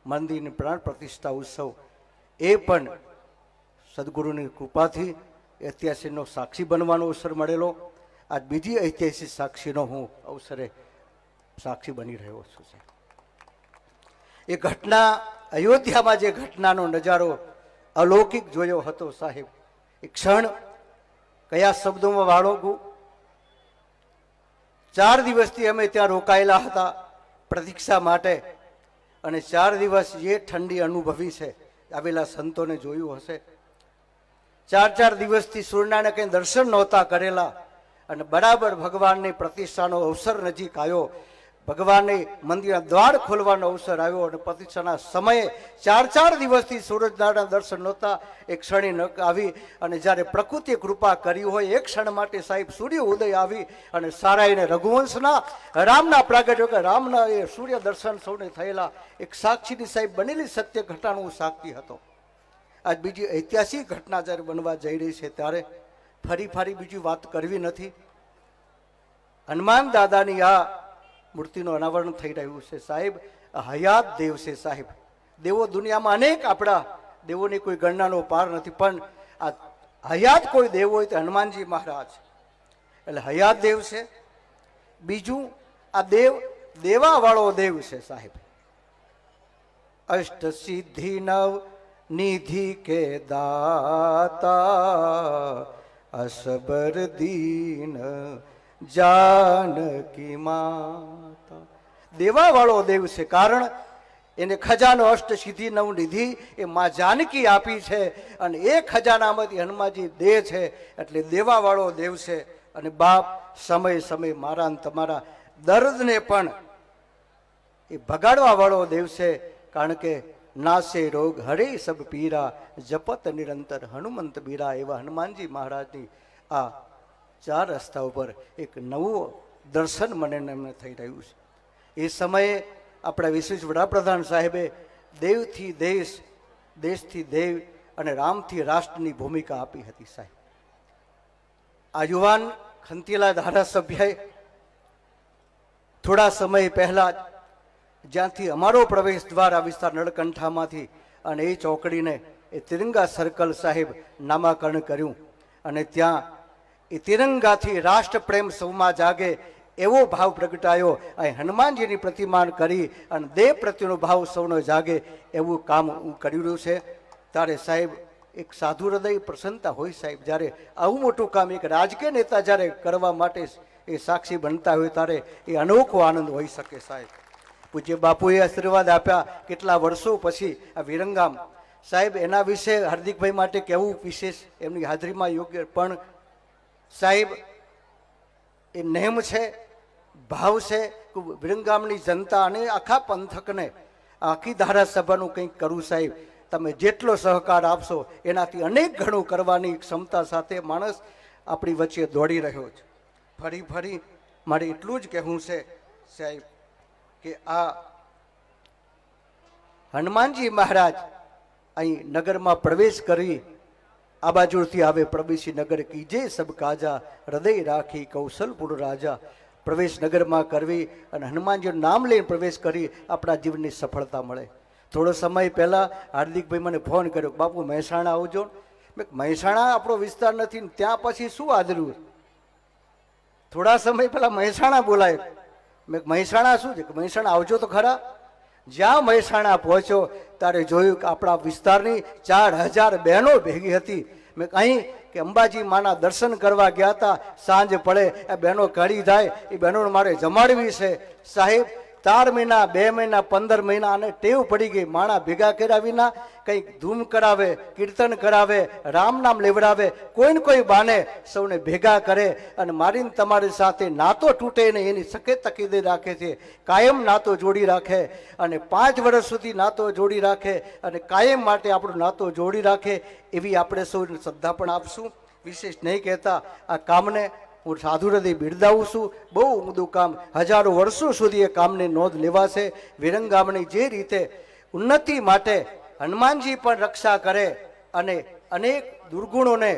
મંદિરની પ્રાણ પ્રતિષ્ઠા ઉત્સવ, એ પણ સદગુરુની કૃપાથી ઐતિહાસિકનો સાક્ષી બનવાનો અવસર મળેલો. આજ બીજી ઐતિહાસિક સાક્ષીનો હું અવસરે સાક્ષી બની રહ્યો છું. એ ઘટના અયોધ્યામાં જે ઘટનાનો નજારો અલૌકિક જોયો હતો સાહેબ, એ ક્ષણ કયા શબ્દોમાં વાળોગું. 4 દિવસથી અમે ત્યાં રોકાયેલા હતા પ્રતીક્ષા માટે, અને 4 દિવસ જે ઠંડી અનુભવી છે આવેલા સંતોને જોયું હશે. 4 દિવસથી સૂર્યનારાયણ કંઈ દર્શન નહોતા કરેલા અને બરાબર ભગવાનની પ્રતિષ્ઠાનો અવસર નજીક આવ્યો. ભગવાનને મંદિરના દ્વાર ખોલવાનો અવસર આવ્યો અને પ્રતિષ્ઠાના સમયે 4 દિવસથી સૂરજનારાયણ દર્શન નહોતા. એક ક્ષણે આવી અને જ્યારે પ્રકૃતિએ કૃપા કરી હોય એક ક્ષણ માટે સાહેબ સૂર્ય ઉદય આવી અને સારાઈને રઘુવંશના રામના પ્રાગટ્ય કે રામના એ સૂર્ય દર્શન સૌને થયેલા એક સાક્ષીની સાહેબ બનેલી સત્ય ઘટનાનું સાક્ષી હતો. આજ બીજી ઐતિહાસિક ઘટના જ્યારે બનવા જઈ રહી છે ત્યારે ફરી બીજી વાત કરવી નથી. હનુમાન દાદાની આ મૂર્તિનું અનાવરણ થઈ રહ્યું છે સાહેબ. હયાત દેવ છે સાહેબ. દેવો દુનિયામાં અનેક આપણા દેવોની કોઈ ગણનાનો પાર નથી, પણ આ હયાત કોઈ દેવ હોય તો હનુમાનજી મહારાજ એટલે હયાત દેવ છે. બીજું આ દેવ દેવાવાળો દેવ છે સાહેબ. અષ્ટ સિદ્ધિ નવ નિધિ કે દાતા અસબર દીન જાનકી માતા. દેવાવાળો દેવ છે, કારણ એને ખજાનો અષ્ટ સિદ્ધિ નવ નિધિ એ માં જાનકી આપી છે અને એ ખજાનામાંથી હનુમાનજી દે છે એટલે દેવાવાળો દેવ છે. અને બાપ સમય મારા અને તમારા દર્દને પણ એ ભગાડવા વાળો દેવ છે, કારણ કે નાસે રોગ હરે સબ પીરા જપત નિરંતર હનુમંત બીરા. એવા હનુમાનજી મહારાજની આ 4 રસ્તા ઉપર એક નવું દર્શન મને એમને થઈ રહ્યું છે. એ સમયે આપણા વિશેષ વડાપ્રધાન સાહેબે દેવથી દેશ, દેશથી દેવ અને રામથી રાષ્ટ્રની ભૂમિકા આપી હતી સાહેબ. આ યુવાન ખંતીલા ધારાસભ્યએ થોડા સમય પહેલા જ્યાંથી અમારો પ્રવેશ દ્વાર આ વિસ્તાર નળકંઠામાંથી અને એ ચોકડીને એ તિરંગા સર્કલ સાહેબ નામાકરણ કર્યું અને ત્યાં એ તિરંગાથી રાષ્ટ્રપ્રેમ સૌમાં જાગે એવો ભાવ પ્રગટાયો. અહીં હનુમાનજીની પ્રતિમાન કરી અને દેવ પ્રત્યેનો ભાવ સૌનો જાગે એવું કામ હું કરી રહ્યું છે. ત્યારે સાહેબ એક સાધુ હૃદય પ્રસન્નતા હોય સાહેબ. જ્યારે આવું મોટું કામ એક રાજકીય નેતા જ્યારે કરવા માટે એ સાક્ષી બનતા હોય ત્યારે એ અનોખો આનંદ હોઈ શકે સાહેબ. પૂજ્ય બાપુએ આશીર્વાદ આપ્યા કેટલા વર્ષો પછી આ વિરંગામ સાહેબ. એના વિશે હાર્દિકભાઈ માટે કહેવું વિશેષ એમની હાજરીમાં યોગ્ય, પણ સાહેબ એ નેમ છે, ભાવ છે કે વિરંગામની જનતા અને આખા પંથકને આખી ધારાસભાનું કંઈક કરવું સાહેબ. તમે જેટલો સહકાર આપશો એનાથી અનેક ઘણું કરવાની ક્ષમતા સાથે માણસ આપણી વચ્ચે દોડી રહ્યો છે. ફરી મારે એટલું જ કહેવું છે સાહેબ કે આ હનુમાનજી મહારાજ અહીં નગરમાં પ્રવેશ કરી આ બાજુથી આવે પ્રવેશી નગર કીજે સબ કાજા હૃદય રાખી કૌશલપુર રાજા. પ્રવેશ નગરમાં કરવી અને હનુમાનજીનું નામ લઈને પ્રવેશ કરી આપણા જીવનની સફળતા મળે. થોડો સમય પહેલા હાર્દિકભાઈ મને ફોન કર્યો, બાપુ મહેસાણા આવજો. મેં મહેસાણા આપણો વિસ્તાર નથી, ત્યાં પછી શું આદર્યું. થોડા સમય પહેલા મહેસાણા બોલાય. મેં મહેસાણા શું છે કે મહેસાણા આવજો તો ખરા. જ્યાં મહેસાણા પહોંચ્યો ત્યારે જોયું કે આપણા વિસ્તારની 4000 બહેનો ભેગી હતી. મેં અહીં કે અંબાજી માના દર્શન કરવા ગયા હતા, સાંજ પડે એ બહેનો ઘડી જાય, એ બહેનોને મારે જમાડવી છે સાહેબ. 4 મહિના 2 મહિના 15 મહિના અને ટેવ પડી ગઈ. માણા ભેગા કર્યા વિના કંઈક ધૂમ કરાવે, કીર્તન કરાવે, રામ નામ લેવડાવે, કોઈ ને કોઈ બાને સૌને ભેગા કરે અને મારીને તમારી સાથે નાતો તૂટે ને એની સખત તકીદે રાખે છે. કાયમ નાતો જોડી રાખે અને 5 વર્ષ સુધી નાતો જોડી રાખે અને કાયમ માટે આપણો નાતો જોડી રાખે એવી આપણે સૌ શ્રદ્ધા પણ આપશું. વિશેષ નહીં કહેતા આ કામને હું સાધુ હૃદય બિરદાવું છું. બહુ ઉમદું કામ, હજારો વર્ષો સુધી એ કામની નોંધ લેવાશે. વિરંગામની જે રીતે ઉન્નતિ માટે હનુમાનજી પણ રક્ષા કરે અને અનેક દુર્ગુણોને,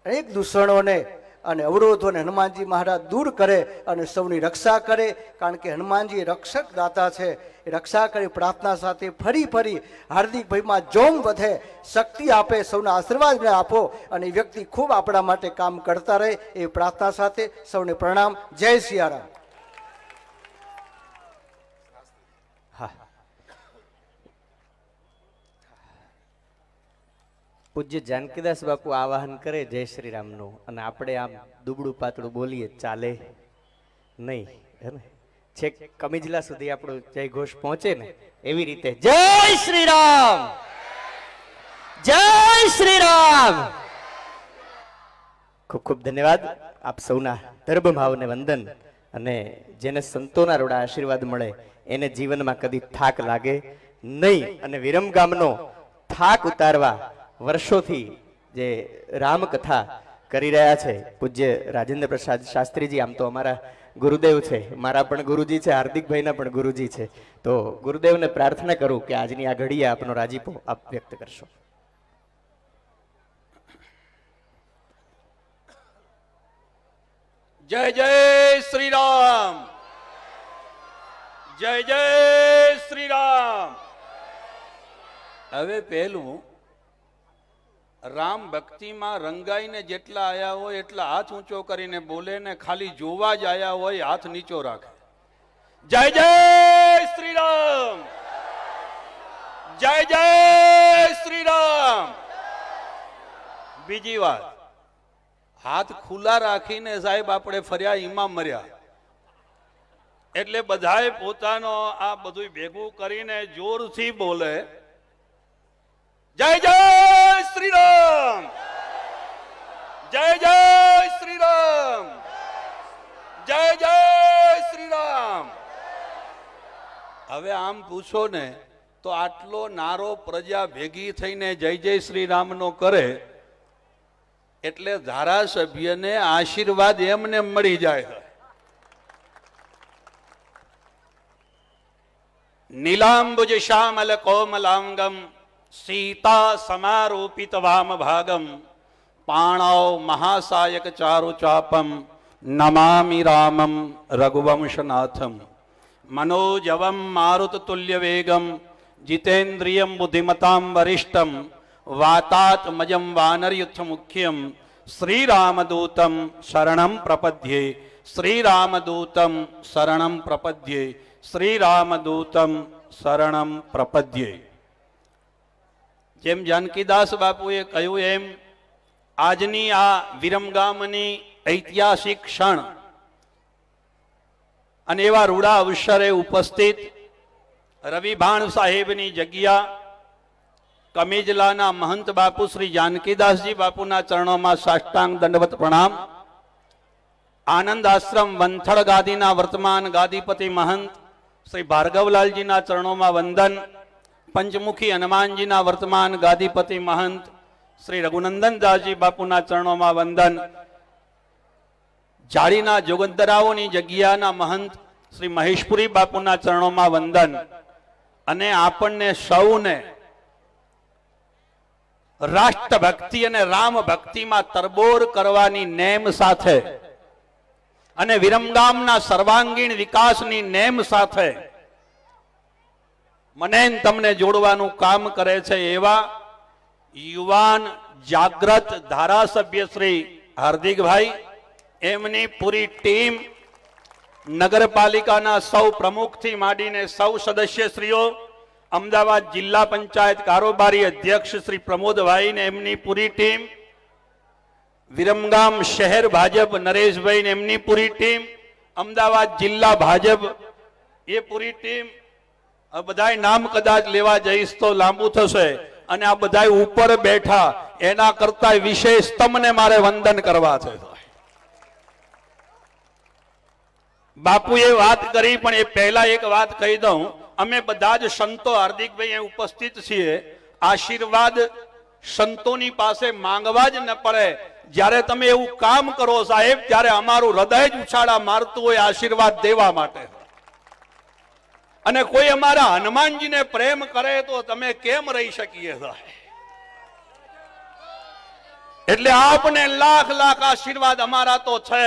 અનેક દૂષણોને અને અવરોધોને હનુમાનજી મહારાજ દૂર કરે અને સૌની રક્ષા કરે. કારણ કે હનુમાનજી રક્ષક દાતા છે. એ રક્ષા કરી પ્રાર્થના સાથે ફરી હાર્દિકભાઈમાં જોમ વધે, શક્તિ આપે, સૌના આશીર્વાદ આપો અને એ વ્યક્તિ ખૂબ આપણા માટે કામ કરતા રહે એ પ્રાર્થના સાથે સૌને પ્રણામ. જય સિયારામ.
હા, પૂજ્ય જાનકીદાસ બાપુ આવાહન કરે જય શ્રી રામનું અને આપણે આમ દુબળું પાતળું બોલીએ ચાલે નહીં, હે ને? છેક કમિજલા સુધી આપણું જય ઘોષ પહોંચે ને એવી રીતે જય શ્રી રામ, જય શ્રી રામ. ખૂબ ખૂબ ધન્યવાદ. આપ સૌના ધર્મભાવને વંદન. અને જેને સંતોના રોડા આશીર્વાદ મળે એને જીવનમાં કદી થાક લાગે નહીં. અને વિરમગામનો થાક ઉતારવા વર્ષોથી જે રામકથા કરી રહ્યા છે પૂજ્ય રાજેન્દ્ર પ્રસાદ શાસ્ત્રીજી, આમ તો અમારા ગુરુદેવ છે, મારા પણ ગુરુજી છે, હાર્દિકભાઈના પણ ગુરુજી છે. તો ગુરુદેવને પ્રાર્થના કરું કે આજની આ ઘડીએ આપનો રાજીપો આપ વ્યક્ત કરશો.
જય જય શ્રી રામ, જય જય શ્રી રામ. હવે પહેલું રામ ભક્તિમાં રંગાઈને જેટલા આયા હોય એટલા હાથ ઊંચો કરીને બોલે ને ખાલી જોવા જ આયા હોય હાથ નીચો રાખે. જય જય શ્રી રામ, જય જય શ્રી રામ. બીજી વાત, હાથ ખુલ્લા રાખીને સાહેબ આપણે ફર્યા ઈમામ મર્યા. એટલે બધાએ પોતાનો આ બધું ભેગું કરીને જોરથી બોલે જય જય શ્રી રામ, જય જય શ્રી રામ, જય જય શ્રી રામ. હવે આમ પૂછો ને તો આટલો નારો પ્રજા ભેગી થઈને જય જય શ્રી રામ નો કરે એટલે ધારાસભ્યને આશીર્વાદ એમને મળી જાય. નીલાંબુજ શ્યામલ કોમલાંગમ સીતા સમારોપિત વામ ભાગમ પાણવ મહાસાયક ચારુ ચાપમ નમામિ રામમ રઘુવંશનાથમ મનોજવમ મારુત તુલ્ય વેગમ જીતેન્દ્રિયમ બુદ્ધિમતામ વરિષ્ઠમ વાતાત્મજમ વાનરયુથ મુખ્યમ શ્રીરામદૂતમ શરણમ પ્રપદ્યે, શ્રીરામદૂતમ શરણમ પ્રપદ્યે, શ્રીરામદૂતમ શરણમ પ્રપદ્યે. જેમ જાનકીદાસ બાપુએ કહ્યું એમ આજની આ વિરમગામની ઐતિહાસિક ક્ષણ અને એવા રૂડા અવસરે ઉપસ્થિત રવિભાણ સાહેબની જગ્યા કમિજલાના મહંત બાપુ શ્રી જાનકીદાસજી બાપુના ચરણોમાં સાષ્ટાંગ દંડવત પ્રણામ. આનંદ આશ્રમ વંથળ ગાદીના વર્તમાન ગાદીપતિ મહંત શ્રી ભાર્ગવલાલજીના ચરણોમાં વંદન. પંચમુખી હનુમાનજીના વર્તમાન ગાદીપતિ મહંત શ્રી રઘુનંદનદાસજી બાપુના ચરણોમાં વંદન. જાળીના જોગંદરાઓની જગ્યાના મહંત શ્રી મહેશપુરી બાપુના ચરણોમાં વંદન. અને આપણને સૌને રાષ્ટ્રભક્તિ અને રામ ભક્તિમાં તરબોર કરવાની નેમ સાથે અને વિરમગામના સર્વાંગીણ વિકાસની નેમ સાથે મને તમને જોડવાનું કામ કરે છે એવા યુવાન જાગ્રત ધારાસભ્ય શ્રી હાર્દિકભાઈ, એમની પૂરી ટીમ, નગરપાલિકાના સૌ પ્રમુખથી માંડીને સૌ સદસ્યશ્રીઓ, અમદાવાદ જિલ્લા પંચાયત કારોબારી અધ્યક્ષ શ્રી પ્રમોદભાઈ ને એમની પૂરી ટીમ, વિરમગામ શહેર ભાજપ નરેશભાઈ ને એમની પૂરી ટીમ, અમદાવાદ જિલ્લા ભાજપ એ પૂરી ટીમ. બધાય નામ કદાચ લેવા જઈશ તો લાંબુ થશે અને આ બધાય ઉપર બેઠા એના કરતા વિશેષ તમને મારે વંદન કરવા છે. બાપુએ વાત કરી પણ એ પહેલા એક વાત કહી દઉં. અમે બધા જ સંતો હાર્દિકભાઈ અહીં ઉપસ્થિત છીએ. આશીર્વાદ સંતોની પાસે માંગવા જ ન પડે. જ્યારે તમે એવું કામ કરો સાહેબ ત્યારે અમારું હૃદય જ ઉછાળા મારતું હોય આશીર્વાદ દેવા માટે. અને કોઈ અમારા હનુમાનજીને પ્રેમ કરે તો તમે કેમ રહી શકીએ સાહેબ? એટલે આપને લાખ લાખ આશીર્વાદ અમારા તો છે.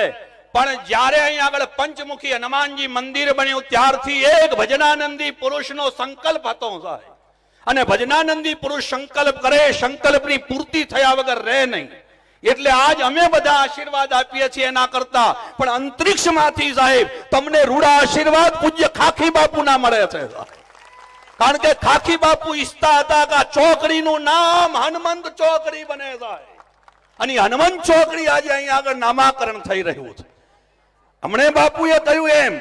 પણ જ્યારે અહીં આગળ પંચમુખી હનુમાનજી મંદિર બન્યું ત્યારથી એક ભજનાનંદી પુરુષનો સંકલ્પ હતો સાહેબ. અને ભજનાનંદી પુરુષ સંકલ્પ કરે, સંકલ્પની પૂર્તિ થયા વગર રહે નહીં. એટલે આજ અમે બધા આશીર્વાદ આપીએ છીએ એના કરતા પણ અંતરિક્ષમાંથી સાહેબ તમને રૂડા આશીર્વાદ પૂજ્ય ખાખી બાપુના મળે છે. કારણ કે ખાખી બાપુ ઈચ્છતા હતા કે ચોકડીનું નામ હનુમંત ચોકડી બને સાહેબ. અને હનુમંત ચોકડી આજે અહીં આગળ નામાકરણ થઈ રહ્યું છે. હમણે બાપુએ કહ્યું એમ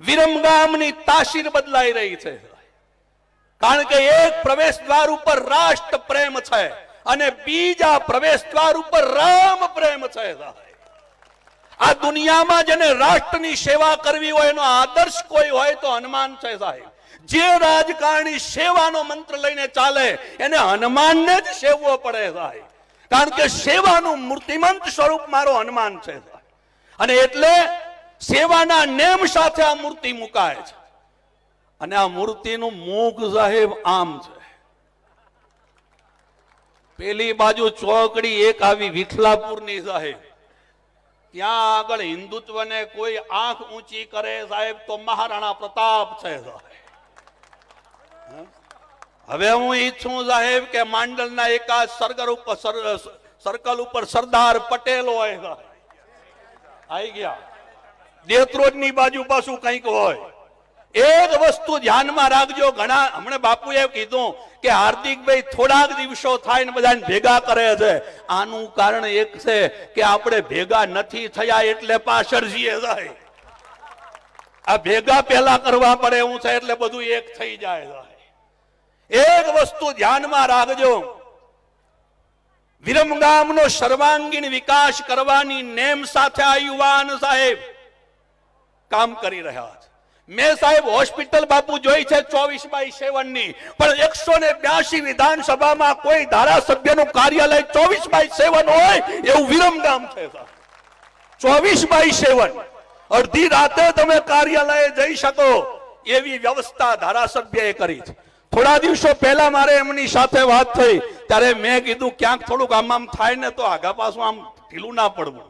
વિરમગામની તાસીર બદલાઈ રહી છે, કારણ કે એક પ્રવેશ દ્વાર ઉપર રાષ્ટ્ર પ્રેમ છે અને બીજા પ્રવેશ દ્વાર ઉપર રામ પ્રેમ છે. આ દુનિયામાં જેને રાષ્ટ્રની સેવા કરવી હોય એનો આદર્શ કોઈ હોય તો હનુમાન છે સાહેબ. જે રાજકારણી સેવાનો મંત્ર લઈને ચાલે એને હનુમાનને જ સેવવો પડે સાહેબ, કારણ કે સેવાનું મૂર્તિમંત સ્વરૂપ મારો હનુમાન છે સાહેબ. અને એટલે સેવાના નેમ સાથે આ મૂર્તિ મુકાય છે. અને આ મૂર્તિનું મુખ સાહેબ આમ છે. પેલી બાજુ ચોકડી એક આવી વિઠલાપુરની સાહેબ, ત્યાં આગળ હિન્દુત્વને કોઈ આંખ ઊંચી કરે સાહેબ તો મહારાણા પ્રતાપ છે સાહેબ. હવે હું ઈચ્છું સાહેબ કે માંડલના એકાદ સર્કલ ઉપર સરદાર પટેલ હોય સાહેબ, આવી ગયા. દેત્રોજની બાજુ પાછું કંઈક હોય. એક વસ્તુ ધ્યાનમાં રાખજો, ઘણા હમણાં બાપુએ કીધું કે હાર્દિકભાઈ થોડાક દિવસો થાય ને બધાને ભેગા કરે છે. આનું કારણ એક છે કે આપણે ભેગા નથી થયા એટલે પાછળ છીએ સાહેબ. આ ભેગા પહેલા કરવા પડે એવું છે એટલે બધું એક થઈ જાય સાહેબ. એક વસ્તુ ધ્યાનમાં રાખજો, વિરમગામનો સર્વાંગીણ વિકાસ કરવાની નેમ સાથે આ યુવાન સાહેબ કામ કરી રહ્યા છે. મેં સાહેબ હોસ્પિટલ બાપુ જોઈ છે 24/7 ની, પણ 182 વિધાનસભામાં કોઈ ધારાસભ્યનું કાર્યાલય 24/7 હોય એવું વિરમગામ છે સાહેબ. 24/7 અડધી રાતે તમે કાર્યાલયે જઈ શકો એવી વ્યવસ્થા ધારાસભ્યએ કરી છે. થોડા દિવસો પહેલા મારે એમની સાથે વાત થઈ ત્યારે મેં કીધું ક્યાંક થોડુંક આમ થાય ને તો આગા પાછું આમ ઢીલું ના પડવું.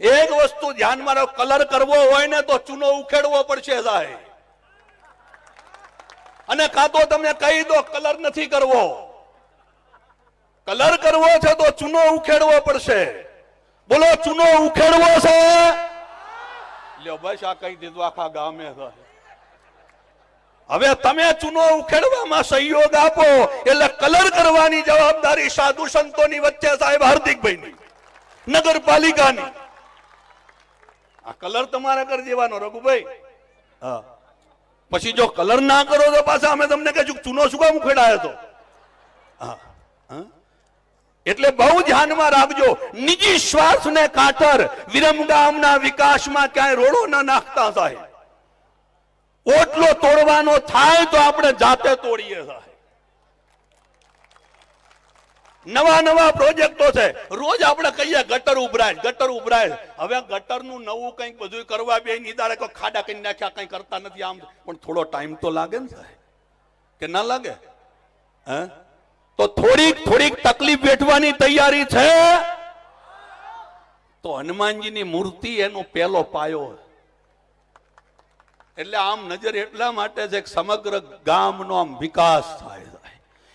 એક વસ્તુ ધ્યાનમાં રાખો, કલર કરવો હોય ને તો ચૂનો ઉખેડવો પડશે સાહેબ. અને કાં તો તમે કહી દો કલર નથી કરવો, કલર કરવો છે તો ચૂનો ઉખેડવો પડશે. બોલો ચૂનો ઉખેડવો છે? લ્યો બસ આ કહી દીધું આખા ગામે સાહેબ. હવે તમે ચૂનો ઉખેડવામાં સહયોગ આપો એટલે કલર કરવાની જવાબદારી સાધુ સંતોની વચ્ચે સાહેબ હાર્દિકભાઈની, નગરપાલિકાની. આ કલર તમારે કરી દેવાનો રઘુભાઈ. હા, પછી જો કલર ના કરો તો પાછા અમે તમને કહીશું ચૂનો શું કામ ઉખેડાયો તો. એટલે બહુ ધ્યાનમાં રાખજો, નિજી સ્વાર્થને કાતર વિરમગામના વિકાસમાં ક્યાંય રોડો ના નાખતા સાહેબ. ઓટલો તોડવાનો થાય તો આપણે જાતે તોડીએ સાહેબ. નવા પ્રોજેક્ટો છે, રોજ આપણે કહીએ ગટર ઉભરાય. હવે ગટરનું નવું કંઈક બધું કરવા બે નિદાળે કોઈ ખાડા કરી નાખ્યા, કંઈ કરતા નથી આમ, પણ થોડો ટાઈમ તો લાગે ને સાહેબ, કે ના લાગે? તો થોડીક તકલીફ વેઠવાની તૈયારી છે તો હનુમાનજીની મૂર્તિ એનો પહેલો પાયો. એટલે આમ નજર એટલા માટે છે કે સમગ્ર ગામનો આમ વિકાસ થાય.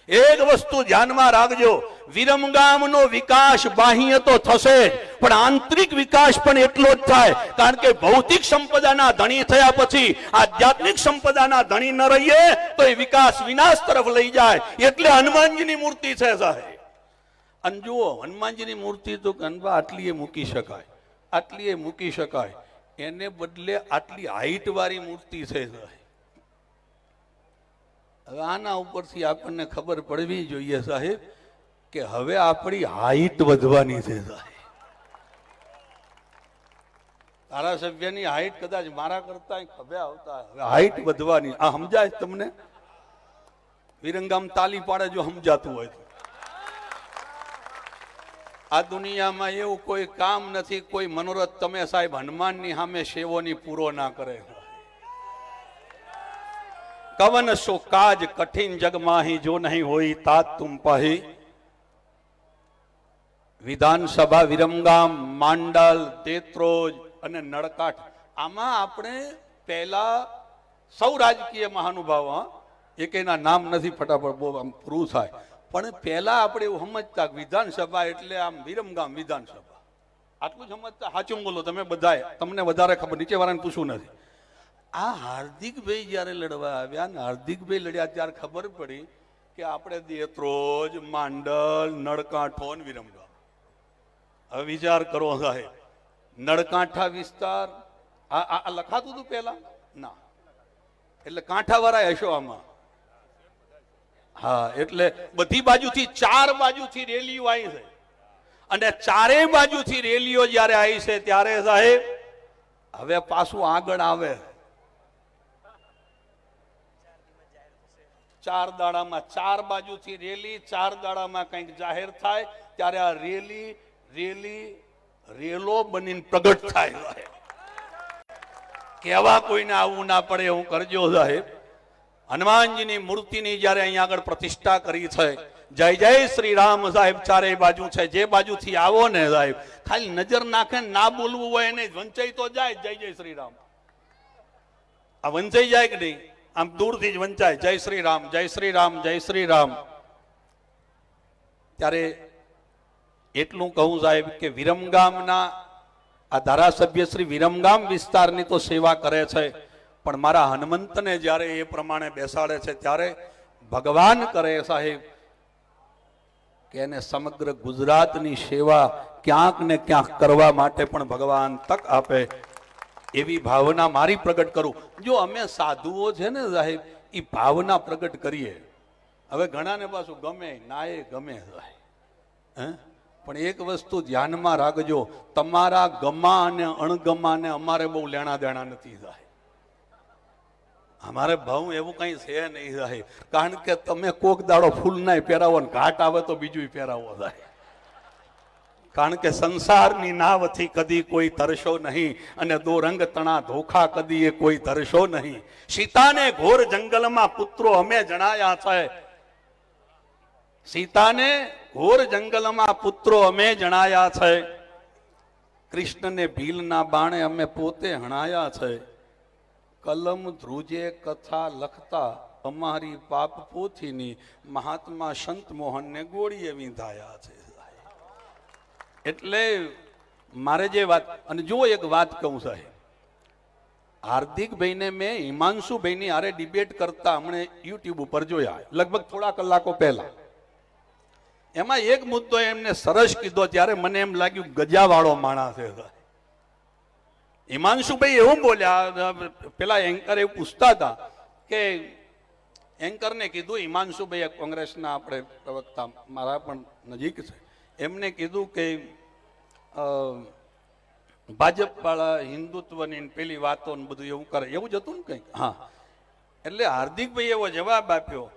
એક વસ્તુ ધ્યાનમાં રાખજો, વિરમગામનો વિકાસ બાહ્ય તો થશે પણ આંતરિક વિકાસ પણ એટલો જ થાય, કારણ કે ભૌતિક સંપદાના ધણી થયા પછી આધ્યાત્મિક સંપદાના ધણી ન રહીએ તો એ વિકાસ વિનાશ તરફ લઈ જાય. એટલે હનુમાનજીની મૂર્તિ છે સાહેબ. અને જુઓ, હનુમાનજીની મૂર્તિ તો આટલી મૂકી શકાય, આટલી મૂકી શકાય, એને બદલે આટલી હાઈટ વાળી મૂર્તિ છે સાહેબ. હવે આના ઉપરથી આપણને ખબર પડવી જોઈએ સાહેબ કે હવે આપણી હાઈટ વધવાની છે સાહેબ. ધારાસભ્યની હાઈટ કદાચ મારા કરતા ખભે આવતા, હવે હાઈટ વધવાની. આ સમજાય તમને? વિરંગામ તાલી પાડે જો સમજાતું હોય તો. આ દુનિયામાં એવું કોઈ કામ નથી, કોઈ મનોરથ તમે સાહેબ હનુમાનની સામે સેવોની પૂરો ના કરે. કવન સો કાજ કઠિન જગ માહી જો નહીં હોય તાત તુમ પાહી. વિધાનસભા વિરમગામ, માંડલ, દેત્રોજ અને નળકાઠ, આમાં આપણે પહેલા સૌ રાજકીય મહાનુભાવ, એકેના નામ નથી ફટાફટ બહુ આમ પૂરું થાય, પણ પહેલા આપણે એવું સમજતા વિધાનસભા એટલે આમ વિરમગામ વિધાનસભા, આટલું સમજતા. સાચું બોલો તમે બધાએ, તમને વધારે ખબર, નીચે વાળાને પૂછવું નથી. આ હાર્દિકભાઈ જયારે લડવા આવ્યા ને હાર્દિકભાઈ લડ્યા ત્યારે ખબર પડી કે આપણે દેત્રોજ, માંડલ, નળકાંઠો અને વિરમગામ. હવે વિચાર કરો સાહેબ, નળકાંઠા વિસ્તાર આ લખાતું હતું પહેલા ના, એટલે કાંઠાવાળા હશો આમાં. હા, એટલે બધી બાજુથી 4 બાજુથી રેલીઓ આવી છે અને 4 બાજુથી રેલીઓ જ્યારે આવી છે ત્યારે સાહેબ હવે પાછું આગળ આવે 4 દાડામાં 4 બાજુથી રેલી, 4 દાડામાં કંઈક જાહેર થાય ત્યારે આ રેલો બનીને પ્રગટ થાય સાહેબ. કેવા કોઈને આવું ના પડે હું કરજો સાહેબ. હનુમાનજીની મૂર્તિની જ્યારે અહીંયા આગળ પ્રતિષ્ઠા કરી છે, જય જય શ્રી રામ સાહેબ 4 બાજુ છે. જે બાજુથી આવો ને સાહેબ ખાલી નજર નાખે ના બોલવું હોય એને વંચાઈ તો જાય જય જય શ્રી રામ. આ વંચાઈ જાય કે નહીં? આમ દૂરથી જ વંચાય જય શ્રી રામ, જય શ્રી રામ, જય શ્રી રામ. ત્યારે એટલું કહું સાહેબ કે વિરમગામના આ ધારાસભ્ય શ્રી વિરમગામ વિસ્તારની તો સેવા કરે છે, પણ મારા હનુમંતને જ્યારે એ પ્રમાણે બેસાડે છે ત્યારે ભગવાન કરે સાહેબ કે એને સમગ્ર ગુજરાતની સેવા ક્યાંક ને ક્યાંક કરવા માટે પણ ભગવાન તક આપે એવી ભાવના મારી પ્રગટ કરું. જો અમે સાધુઓ છે ને સાહેબ એ ભાવના પ્રગટ કરીએ, હવે ઘણાને પાછું ગમે ના એ ગમે સાહેબ, પણ એક વસ્તુ ધ્યાનમાં રાખજો, તમારા ગમા અને અણગમાને અમારે બહુ લેણા દેણા નથી સાહેબ. અમારે ભાવ એવું કઈ છે નહીં સાહેબ, કારણ કે તમે કોક દાડો ફૂલ ના પહેરાવો ને ઘાટ આવે તો બીજું પહેરાવો સાહેબ. કારણ કે સંસારની નાવથી કદી કોઈ તરશો નહીં અને દો રંગ તણા ધોખા કદી એ કોઈ તરશો નહીં. સીતાને ઘોર જંગલમાં પુત્રો અમે જણાયા છે, સીતાને ઘોર જંગલમાં પુત્રો અમે જણાયા છે, કૃષ્ણને ભીલના બાણે અમે પોતે હણાયા છે, કલમ ધ્રુજે કથા લખતા અમારી પાપ પોથીની મહાત્મા સંત મોહનને ગોળીએ વિંધાયા છે. એટલે મારે જે વાત, અને જો એક વાત કહું સાહેબ, હાર્દિકભાઈને મેં હિમાંશુભાઈની હારે ડિબેટ કરતા હમણે યુટ્યુબ ઉપર જોયા લગભગ થોડા કલાકો પહેલા. એમાં એક મુદ્દો એમને સરસ કીધો ત્યારે મને એમ લાગ્યું ગજાવાળો માણસ છે. હિમાંશુભાઈ એવું બોલ્યા, પેલા એન્કર એવું પૂછતા હતા કે એન્કરને કીધું, હિમાંશુભાઈ કોંગ્રેસના આપણે પ્રવક્તા મારા પણ નજીક છે, એમને કીધું કે ભાજપ વાળા હિન્દુત્વની પેલી વાતો ને બધું એવું કરે, એવું જ હતું ને કંઈક. હા, એટલે હાર્દિકભાઈ એવો જવાબ આપ્યો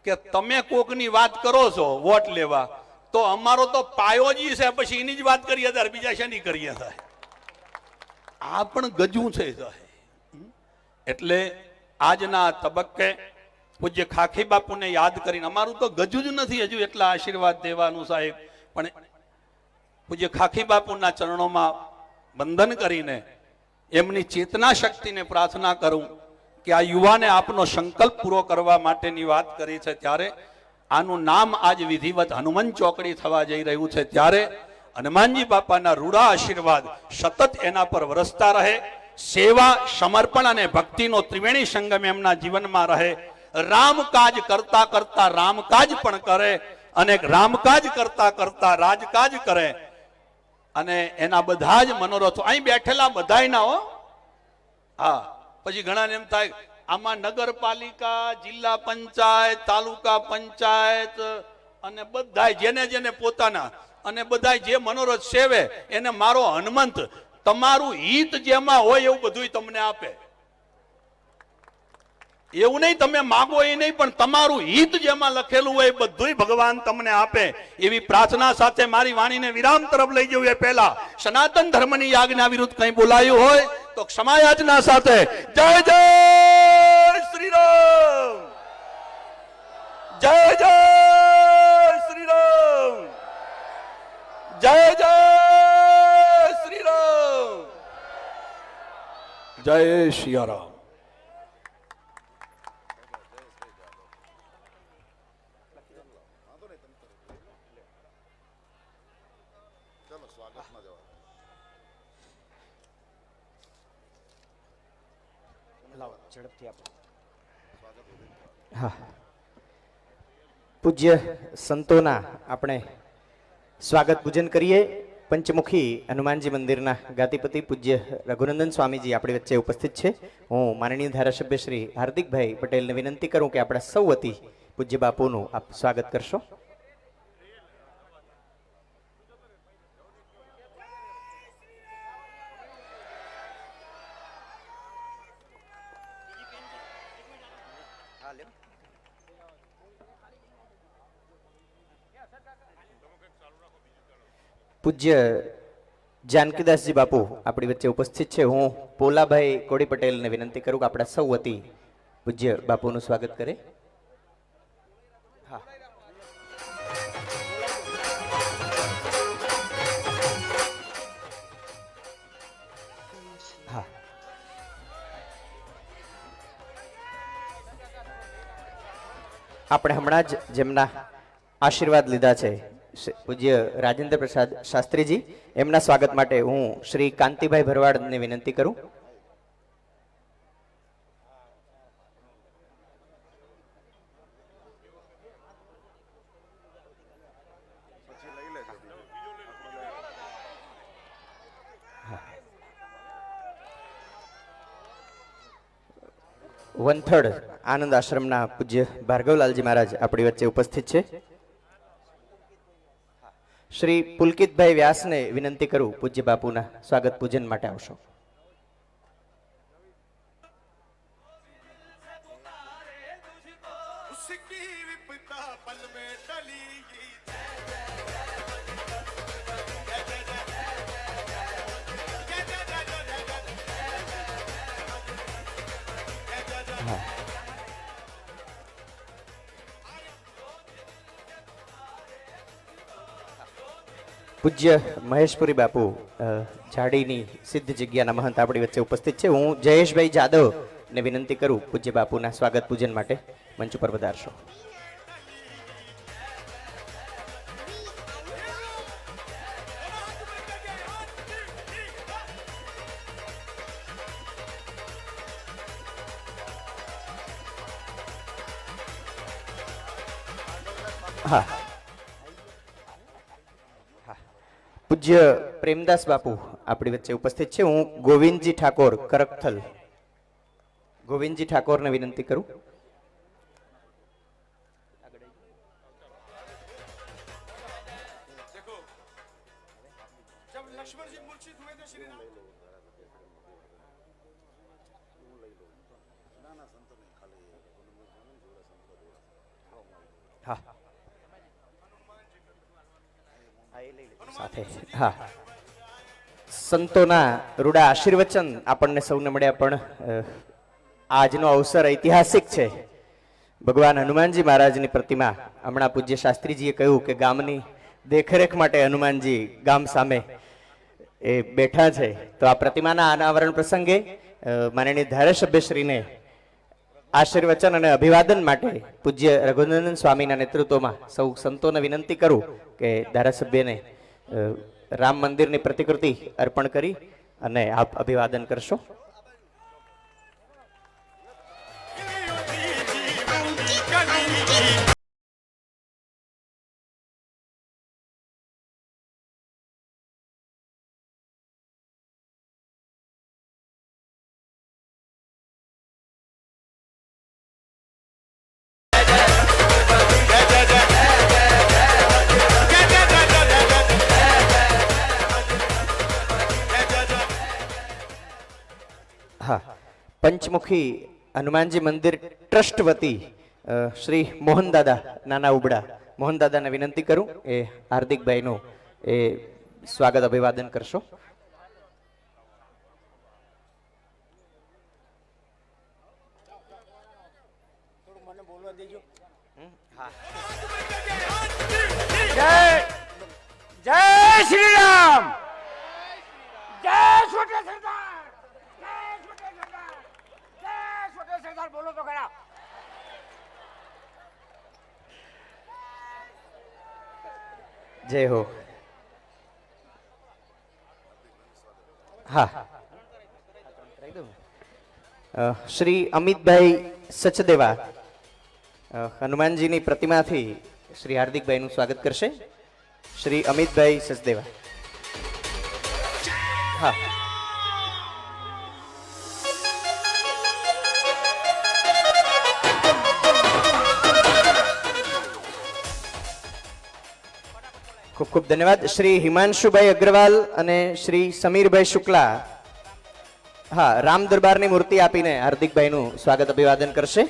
કે તમે કોકની વાત કરો છો વોટ લેવા, તો અમારો તો પાયો જ છે, પછી એની જ વાત કરીએ ત્યારે બીજા શેની કરીએ થાય. આ પણ ગજું છે સાહેબ. એટલે આજના તબક્કે પૂજ્ય ખાખી બાપુને યાદ કરીને, અમારું તો ગજુ જ નથી હજુ એટલા આશીર્વાદ દેવાનું સાહેબ, પણ પૂજ્ય ખાખી બાપુના ચરણોમાં વંદન કરીને એમની ચેતના શક્તિને પ્રાર્થના કરું કે આ યુવાને આપનો સંકલ્પ પૂરો કરવા માટેની વાત કરી છે, ત્યારે આનું નામ આજ વિધિવત હનુમાન ચોકડી થવા જઈ રહ્યું છે. ત્યારે હનુમાનજી બાપાના રૂડા આશીર્વાદ સતત એના પર વરસતા રહે, સેવા, સમર્પણ અને ભક્તિનો ત્રિવેણી સંગમ એમના જીવનમાં રહે, રામકાજ કરતા કરતા રામકાજ પણ કરે અને રામકાજ કરતા કરતા રાજકાજ કરે, અને એના બધા જ મનોરથો અહીં બેઠેલા બધાય ના હો. હા, પછી ઘણાને એમ થાય આમાં નગરપાલિકા, જિલ્લા પંચાયત, તાલુકા પંચાયત અને બધાય જેને જેને પોતાના અને બધાય જે મનોરથ સેવે એને મારો હનુમંત તમારું હિત જેમાં હોય એવું બધું તમને આપે. એવું નહીં તમે માગો એ નહીં, પણ તમારું હિત જેમાં લખેલું હોય બધું ભગવાન તમને આપે એવી પ્રાર્થના સાથે મારી વાણીને વિરામ તરફ લઈ જવું એ પહેલા સનાતન ધર્મની આજ્ઞા વિરુદ્ધ કંઈ બોલાયું હોય તો ક્ષમા યાચના સાથે જય જય શ્રી રામ, જય જય શ્રી રામ, જય જય શ્રી રામ, જય સિયારામ.
હા, પૂજ્ય સંતોના આપણે સ્વાગત પૂજન કરીએ. પંચમુખી હનુમાનજી મંદિરના ગાદીપતિ પૂજ્ય રઘુનંદન સ્વામીજી આપણી વચ્ચે ઉપસ્થિત છે. હું માનનીય ધારાસભ્ય શ્રી હાર્દિકભાઈ પટેલને વિનંતી કરું કે આપણા સૌ વતી પૂજ્ય બાપુનું આપ સ્વાગત કરશો. પૂજ્ય જાનકીદાસજી બાપુ આપણી વચ્ચે ઉપસ્થિત છે. હું પોલાભાઈ કોડી પટેલને વિનંતી કરું કે આપણા સૌ વતી પૂજ્ય બાપુનું સ્વાગત કરે. હા, હા. આપણે હમણાં જ જેમના આશીર્વાદ લીધા છે પૂજ્ય રાજેન્દ્ર પ્રસાદ શાસ્ત્રીજી, એમના સ્વાગત માટે હું શ્રી કાંતિભાઈ ભરવાડને વિનંતી કરું. વનથડ આનંદ આશ્રમના પૂજ્ય ભાર્ગવલાલજી મહારાજ આપણી વચ્ચે ઉપસ્થિત છે. શ્રી પુલકિતભાઈ વ્યાસને વિનંતી કરું પૂજ્ય બાપુના સ્વાગત પૂજન માટે આવશો. પૂજ્ય મહેશપુરી બાપુ જાડીની સિદ્ધ જગ્યાના મહંત આપણી વચ્ચે ઉપસ્થિત છે. હું જયેશભાઈ જાદવ ને વિનંતી કરું પૂજ્ય બાપુના સ્વાગત પૂજન માટે મંચ ઉપર પધારશો. હા, પૂજ્ય પ્રેમદાસ બાપુ આપણી વચ્ચે ઉપસ્થિત છે. હું ગોવિંદજી ઠાકોર કરકથલ, ગોવિંદજી ઠાકોરને વિનંતી કરું. હા, સાથે હા, સંતોના રૂડા આશીર્વચન આપણને સૌને મળ્યા, પણ આજનો અવસર ઐતિહાસિક છે. ભગવાન હનુમાનજી મહારાજની પ્રતિમા, હમણાં પૂજ્ય શાસ્ત્રીજીએ કહ્યું કે ગામની દેખરેખ માટે હનુમાનજી ગામ સામે એ બેઠા છે. તો આ પ્રતિમાના અનાવરણ પ્રસંગે માનનીય ધારાસભ્યશ્રીને આશીર્વચન અને અભિવાદન માટે પૂજ્ય રઘુનંદન સ્વામીના નેતૃત્વમાં સૌ સંતોને વિનંતી કરું કે ધારાસભ્યને રામ મંદિરની પ્રતિકૃતિ અર્પણ કરી અને આપ અભિવાદન કરશો. હા, પંચમુખી હનુમાનજી મંદિર ટ્રસ્ટ વતી શ્રી મોહનદાદા નાના ઉબડા, મોહનદાદાને વિનંતી કરું એ હાર્દિકભાઈનું એ સ્વાગત અભિવાદન કરશો.
જય શ્રી રામ, જય છોટે સરદાર, જય છોટે સરદાર, જય છોટે સરદાર. બોલો તો ખરા.
જય હો. હા, શ્રી અમિતભાઈ સચદેવા હનુમાનજીની પ્રતિમાથી શ્રી હાર્દિકભાઈનું સ્વાગત કરશે. શ્રી અમિતભાઈ સચદેવા. હા ખૂબ ખૂબ ધન્યવાદ શ્રી હિમાંશુભાઈ અગ્રવાલ અને શ્રી સમીરભાઈ શુક્લા હા રામ દરબારની મૂર્તિ આપીને હાર્દિકભાઈનું સ્વાગત અભિવાદન કરશે.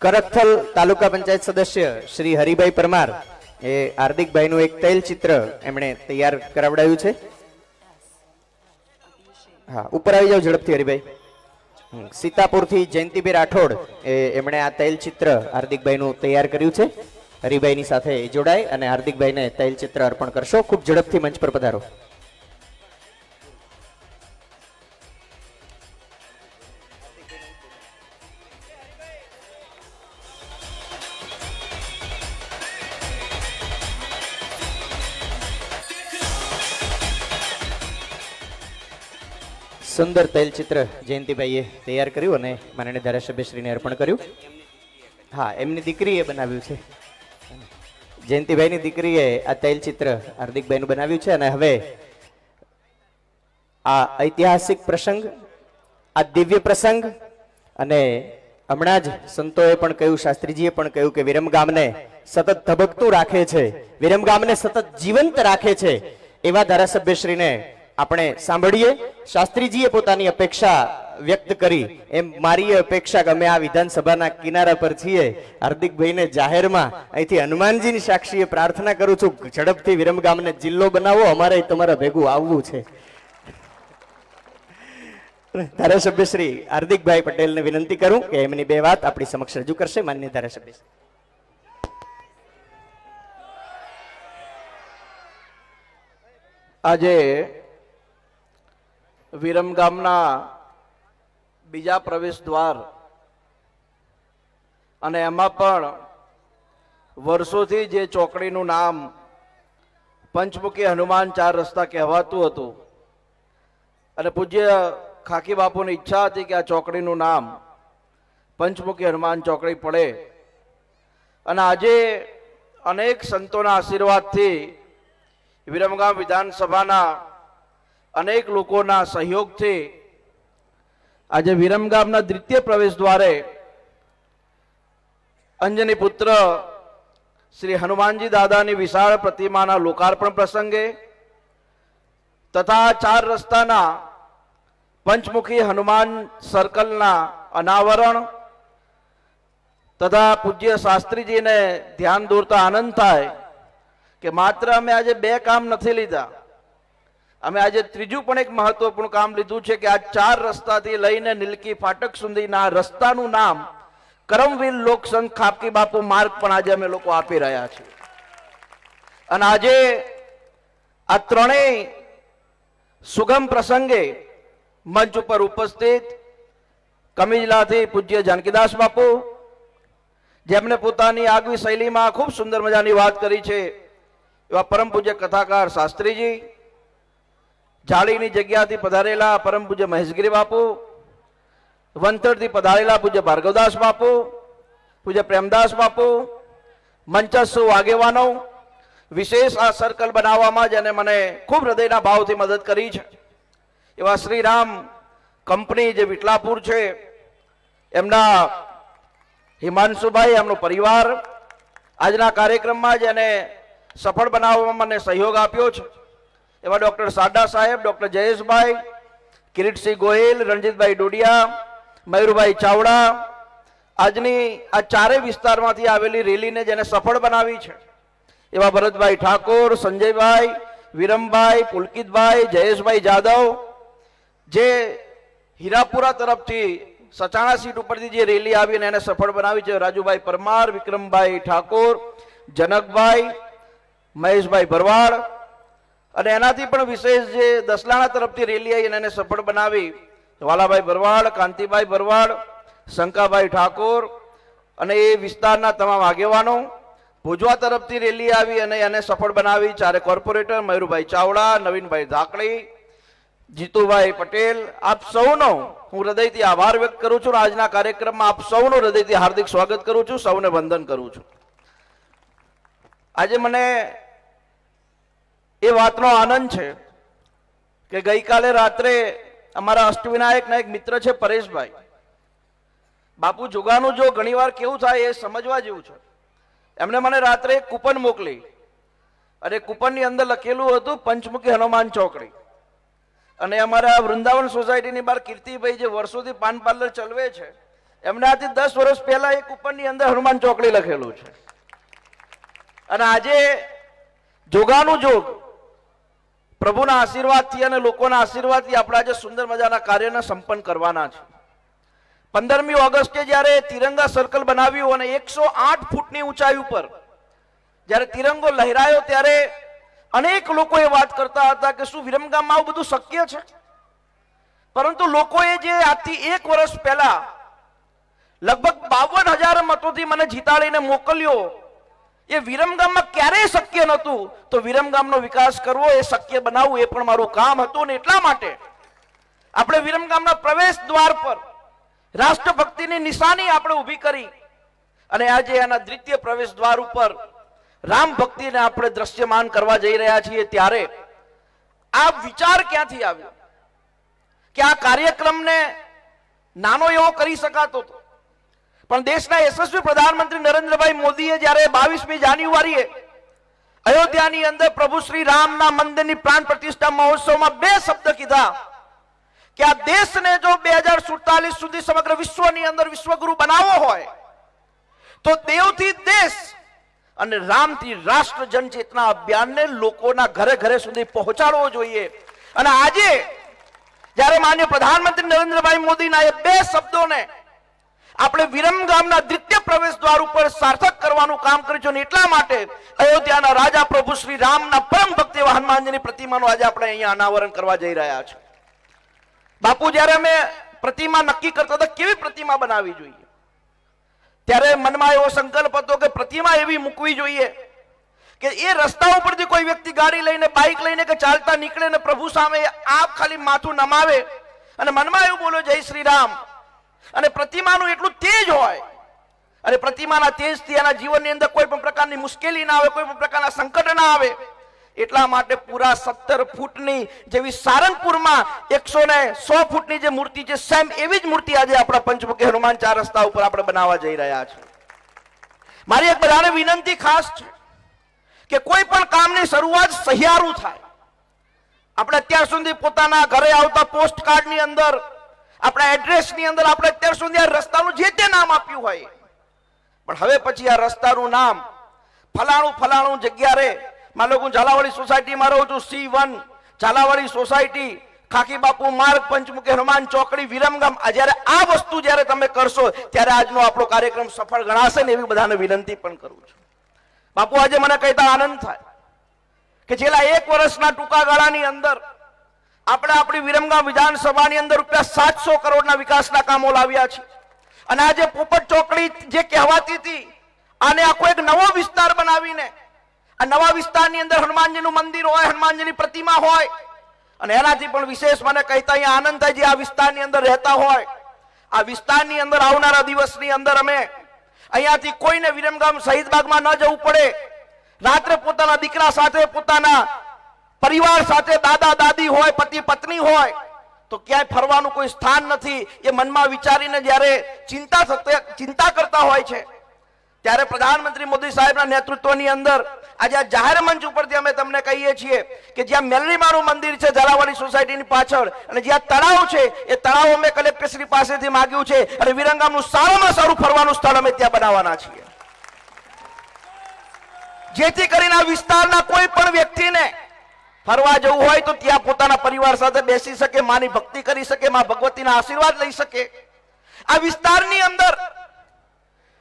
કરકથલ તાલુકા પંચાયત સદસ્ય શ્રી હરિભાઈ પરમાર એ હાર્દિકભાઈનું એક તૈલ ચિત્ર એમણે તૈયાર કરાવડાવ્યું છે. હા ઉપર આવી જાઓ ઝડપથી હરિભાઈ. સીતાપુરથી જયંતિભાઈ રાઠોડ એમણે આ તૈલ ચિત્ર હાર્દિકભાઈનું તૈયાર કર્યું છે. હરિભાઈની સાથે જોડાય અને હાર્દિકભાઈને તૈલ ચિત્ર અર્પણ કરશો. ખૂબ ઝડપથી મંચ પર પધારો. સુંદર તૈલ ચિત્ર જયંતિભાઈએ તૈયાર કર્યું અને માનનીય ધારાસભ્યશ્રીને અર્પણ કર્યું. હા એમની દીકરીએ બનાવ્યું છે. જયંતિભાઈની દીકરીએ આ તૈલ ચિત્ર હાર્દિકભાઈનું બનાવ્યું છે અને હવે આ ઐતિહાસિક પ્રસંગ, આ દિવ્ય પ્રસંગ અને હમણાં જ સંતોએ પણ કહ્યું, શાસ્ત્રીજીએ પણ કહ્યું કે વિરમગામને સતત ધબકતું રાખે છે, વિરમગામને સતત જીવંત રાખે છે એવા ધારાસભ્યશ્રીને આપણે સાંભળીએ. શાસ્ત્રીજીએ પોતાની અપેક્ષા વ્યક્ત કરી એમ મારી અપેક્ષા કે અમે આ વિધાનસભાના કિનારા પર છીએ, હાર્દિકભાઈને જાહેરમાં અહીંથી હનુમાનજીની સાક્ષીએ પ્રાર્થના કરું છું ઝડપથી વિરમગામને જિલ્લો બનાવો, અમારે તમારા ભેગું આવવું છે. ધારાસભ્ય શ્રી હાર્દિકભાઈ પટેલને વિનંતી કરું કે એમની બે વાત આપણી સમક્ષ રજૂ કરશે. માનનીય ધારાસભ્ય
આજે વિરમગામના બીજા પ્રવેશ દ્વાર અને એમાં પણ વર્ષોથી જે ચોકડીનું નામ પંચમુખી હનુમાન ચાર રસ્તા કહેવાતું હતું અને પૂજ્ય ખાકી બાપુની ઈચ્છા હતી કે આ ચોકડીનું નામ પંચમુખી હનુમાન ચોકડી પડે અને આજે અનેક સંતોના આશીર્વાદથી વિરમગામ વિધાનસભાના અનેક લોકોના સહયોગથી આજે વિરમગામના દ્વિતીય પ્રવેશ દ્વારે અંજની પુત્ર શ્રી હનુમાનજી દાદાની વિશાળ પ્રતિમાના લોકાર્પણ પ્રસંગે તથા ચાર રસ્તાના પંચમુખી હનુમાન સર્કલના અનાવરણ તથા પૂજ્ય શાસ્ત્રીજીને ધ્યાન દોરતા આનંદ થાય કે માત્ર અમે આજે બે કામ નથી લીધા, અમે આજે ત્રીજું પણ એક મહત્વપૂર્ણ કામ લીધું છે કે આ ચાર રસ્તાથી લઈને નીલકી ફાટક સુધીના રસ્તાનું નામ કરમવીર લોકસંઘ ખાપકી બાપુ માર્ગ પણ આજે અમે લોકો આપી રહ્યા છીએ. અને આજે આ ત્રણેય સુગમ પ્રસંગે મંચ ઉપર ઉપસ્થિત કમિજલાથી પૂજ્ય જાનકીદાસ બાપુ, જેમણે પોતાની આગવી શૈલીમાં ખૂબ સુંદર મજાની વાત કરી છે, એવા પરમ પૂજ્ય કથાકાર શાસ્ત્રીજી, જાળીની જગ્યાથી પધારેલા પરમ પૂજ્ય મહેશગીરી બાપુ, વંથરથી પધારેલા પૂજ્ય ભાર્ગવદાસ બાપુ, પૂજ્ય પ્રેમદાસ બાપુ, મંચસ્થ આગેવાનો, વિશેષ આ સર્કલ બનાવવામાં જેને મને ખૂબ હૃદયના ભાવથી મદદ કરી છે એવા શ્રીરામ કંપની જે વિટલાપુર છે એમના હિમાંશુભાઈ, એમનો પરિવાર, આજના કાર્યક્રમમાં જેને સફળ બનાવવામાં મને સહયોગ આપ્યો છે એવા ડોક્ટર સાડા સાહેબ, ડોક્ટર જયેશભાઈ, કિરીટસિંહ ગોહિલ, રણજીતભાઈ ડોડિયા, મયુરભાઈ ચાવડા, આજની આ ચારેય વિસ્તારમાંથી આવેલી રેલીને જેને સફળ બનાવી છે એવા ભરતભાઈ ઠાકોર, સંજયભાઈ, વિરમભાઈ, પુલકિતભાઈ, જયેશભાઈ જાદવ, જે હીરાપુરા તરફથી સચાણા સીટ ઉપરથી જે રેલી આવીને એને સફળ બનાવી છે, રાજુભાઈ પરમાર, વિક્રમભાઈ ઠાકોર, જનકભાઈ, મહેશભાઈ ભરવાડ, અને એનાથી પણ વિશેષ જે દસલાણા તરફથી રેલી આવી એને સફળ બનાવી વાલાભાઈ ભરવાડ, કાંતિભાઈ ભરવાડ, શંકાભાઈ ઠાકોર અને એ વિસ્તારના તમામ આગેવાનો, ભુજવા તરફથી રેલી આવી અને એને સફળ બનાવી ચારે કોર્પોરેટર મયુરભાઈ ચાવડા, નવીનભાઈ ધાકડી, જીતુભાઈ પટેલ, આપ સૌનો હું હૃદયથી આભાર વ્યક્ત કરું છું. આજના કાર્યક્રમમાં આપ સૌનું હૃદયથી હાર્દિક સ્વાગત કરું છું, સૌને વંદન કરું છું. આજે મને એ વાતનો આનંદ છે કે ગઈકાલે રાત્રે અમારા અષ્ટવિનાયકના એક મિત્ર છે પરેશભાઈ, બાપુ જોગાનું જો ઘણીવાર કેવું થાય એ સમજવા જેવું છે. એમણે મને રાત્રે એક કૂપન મોકલી અને કૂપનની અંદર લખેલું હતું પંચમુખી હનુમાન ચોકડી. અને અમારા વૃંદાવન સોસાયટીની બહાર કીર્તિભાઈ જે વર્ષોથી પાન પાર્લર ચલાવે છે, એમણે આજથી 10 વર્ષ પહેલા એ કૂપનની અંદર હનુમાન ચોકડી લખેલું છે. અને આજે જોગાનું જોગ પ્રભુના આશીર્વાદથી અને લોકોના આશીર્વાદથી આપણે આજે સુંદર મજાના કાર્યને સંપન્ન કરવાના છે. 15મી ઓગસ્ટે જ્યારે તિરંગા સર્કલ બનાવ્યું અને 108 ફૂટની ઊંચાઈ ઉપર જ્યારે તિરંગો લહેરાયો ત્યારે અનેક લોકો એ વાત કરતા હતા કે શું વિરમગામમાં આવું બધું શક્ય છે? પરંતુ લોકોએ જે આજથી 1 વર્ષ પહેલા લગભગ 52,000 મતોથી મને જીતાડીને મોકલ્યો, એ વિરમગામમાં ક્યારેય શક્ય નહોતું. તો વિરમગામનો વિકાસ કરવો, એ શક્ય બનાવવું, એ પણ મારું કામ હતું. ને એટલા માટે આપણે વિરમગામના પ્રવેશ દ્વાર પર રાષ્ટ્રભક્તિની નિશાની આપણે ઊભી કરી અને આજે એના દ્વિતીય પ્રવેશ દ્વાર ઉપર રામ ભક્તિને આપણે દ્રશ્યમાન કરવા જઈ રહ્યા છીએ. ત્યારે આ વિચાર ક્યાંથી આવ્યો કે આ કાર્યક્રમને નાનો એવો કરી શકાતો હતો, પણ દેશના યશસ્વી પ્રધાનમંત્રી નરેન્દ્રભાઈ મોદીએ જ્યારે 22મી જાન્યુઆરીએ અયોધ્યાની અંદર પ્રભુ શ્રી રામના મંદિરની પ્રાણ પ્રતિષ્ઠા મહોત્સવમાં 2 શબ્દ કીધા કે આ દેશને જો 2047 સુધી સમગ્ર વિશ્વની અંદર વિશ્વગુરુ બનાવવો હોય તો દેવથી દેશ અને રામથી રાષ્ટ્ર જનચેતના અભિયાનને લોકોના ઘરે ઘરે સુધી પહોંચાડવો જોઈએ. અને આજે જ્યારે માનનીય પ્રધાનમંત્રી નરેન્દ્રભાઈ મોદીના એ 2 શબ્દોને આપણે વિરમગામના દ્વિતીય પ્રવેશ દ્વાર ઉપર સાર્થક કરવાનું કામ કર્યું છે. અને એટલા માટે અયોધ્યાના રાજા પ્રભુ શ્રી રામના પરમ ભક્ત એવા હનુમાનજીની પ્રતિમાનું આજે આપણે અહીંયા અનાવરણ કરવા જઈ રહ્યા છે. બાપુ જ્યારે અમે પ્રતિમા નક્કી કરતા હતા કેવી પ્રતિમા બનાવવી જોઈએ, ત્યારે મનમાં એવો સંકલ્પ હતો કે પ્રતિમા એવી મૂકવી જોઈએ કે એ રસ્તા ઉપરથી કોઈ વ્યક્તિ ગાડી લઈને, બાઇક લઈને કે ચાલતા નીકળે ને પ્રભુ સામે આપ ખાલી માથું નમાવે અને મનમાં એવું બોલો જય શ્રી રામ, અને પ્રતિમાનું એટલું તેજ હોય અને પ્રતિમાના તેજથી એના જીવનની અંદર કોઈ પણ પ્રકારની મુશ્કેલી ના આવે, કોઈ પણ પ્રકારના સંકટ ના આવે. એટલા માટે પૂરા 17 ફૂટની જેવી સારંગપુરમાં 110 ફૂટની જે મૂર્તિ છે, સેમ એવી જ મૂર્તિ આજે આપણા પંચમુખી હનુમાન 4 રસ્તા ઉપર આપણે બનાવવા જઈ રહ્યા છે. મારી એક બધાને વિનંતી ખાસ છે કે કોઈ પણ કામની શરૂઆત સહિયારું થાય. આપણે અત્યાર સુધી પોતાના ઘરે આવતા પોસ્ટ કાર્ડની અંદર, આપણા એડ્રેસની અંદર આપણે અત્યાર સુધી આ રસ્તાનું જે તે નામ આપ્યું હોય, પણ હવે પછી આ રસ્તાનું નામ ફલાણું ફલાણું જગ્યા રે. માનો હું ઝાલાવાડી સોસાયટીમાં રહું છું, C1 ઝાલાવાડી સોસાયટી, ખાકી બાપુ માર્ગ, પંચમુખી હનુમાન ચોકડી, વિરમગામ. જ્યારે આ વસ્તુ જ્યારે તમે કરશો ત્યારે આજનો આપણો કાર્યક્રમ સફળ ગણાશે ને એવી બધાને વિનંતી પણ કરું છું. બાપુ આજે મને કહેતા આનંદ થાય કે છેલ્લા 1 વર્ષના ટૂંકા ગાળાની અંદર આપણે આપણી વિરમગામ વિધાનસભાની અંદર ₹700 કરોડના વિકાસના કામો લાવ્યા છે. અને આજે પોપટ ચોકડી જે કહેવાતી હતી, આને આખો એક નવો વિસ્તાર બનાવીને આ નવા વિસ્તારની અંદર હનુમાનજીનું મંદિર હોય, હનુમાનજીની પ્રતિમા હોય. અને એનાથી પણ વિશેષ મને કહેતા અહીંયા આનંદ થાય જે આ વિસ્તારની અંદર રહેતા હોય, આ વિસ્તારની અંદર આવનારા દિવસની અંદર અમે અહીંયાથી કોઈને વિરમગામ શહીદબાગમાં ન જવું પડે. રાત્રે પોતાના દીકરા સાથે, પોતાના પરિવાર સાથે, દાદા દાદી હોય, પતિ પત્ની હોય, તો ક્યાંય ફરવાનું કોઈ સ્થાન નથી. એ મનમાં વિચારીને જ્યારે ચિંતા કરતા હોય છે ત્યારે પ્રધાનમંત્રી મોદી સાહેબના નેતૃત્વની અંદર આજે આ જાહેર મંચ ઉપરથી અમે તમને કહીએ છીએ કે જ્યાં મેલરીમાનું મંદિર છે ઝાલાવાડી સોસાયટીની પાછળ, અને જ્યાં તળાવ છે એ તળાવ અમે કલેક્ટરશ્રી પાસેથી માંગ્યું છે અને વિરમગામનું સારામાં સારું ફરવાનું સ્થળ અમે ત્યાં બનાવવાના છીએ, જેથી કરીને આ વિસ્તારના કોઈ પણ વ્યક્તિને ફરવા જવું હોય તો ત્યાં પોતાના પરિવાર સાથે બેસી શકે, માની ભક્તિ કરી શકે, માં ભગવતીના આશીર્વાદ લઈ શકે. આ વિસ્તારની અંદર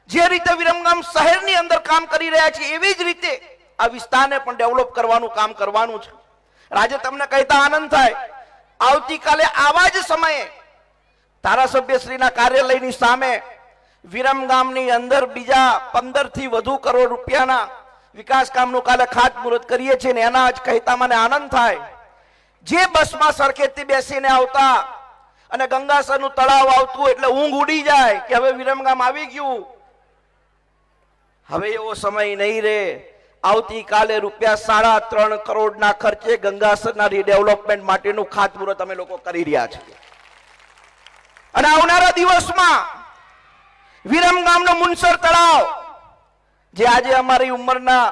જે રીતે વિરમગામ શહેરની અંદર કામ કરી રહ્યા છે એવી જ રીતે આ વિસ્તારને પણ ડેવલપ કરવાનું કામ કરવાનું છે. આજે તમને કહેતા આનંદ થાય, આવતીકાલે આવા જ સમયે ધારાસભ્યશ્રીના કાર્યાલયની સામે વિરમગામની અંદર બીજા 15 થી વધુ કરોડ રૂપિયાના વિકાસ કામનું કાલે ખાતમુહૂર્ત કરીએ છીએ. ને એના જ કહેતા મને આનંદ થાય, જે બસમાં સરખેજથી બેસીને આવતા અને ગંગાસરનું તળાવ આવતું એટલે ઊંઘ ઉડી જાય કે હવે વિરમગામ આવી ગયું, હવે એવો સમય નહીં રહે. આવતીકાલે ₹3.5 કરોડના ખર્ચે ગંગાસરના રીડેવલપમેન્ટ માટેનું ખાતમુહૂર્ત અમે લોકો કરી રહ્યા છીએ. અને આવનારા દિવસમાં વિરમગામનો મુનસર તળાવ, જે આજે અમારી ઉંમરના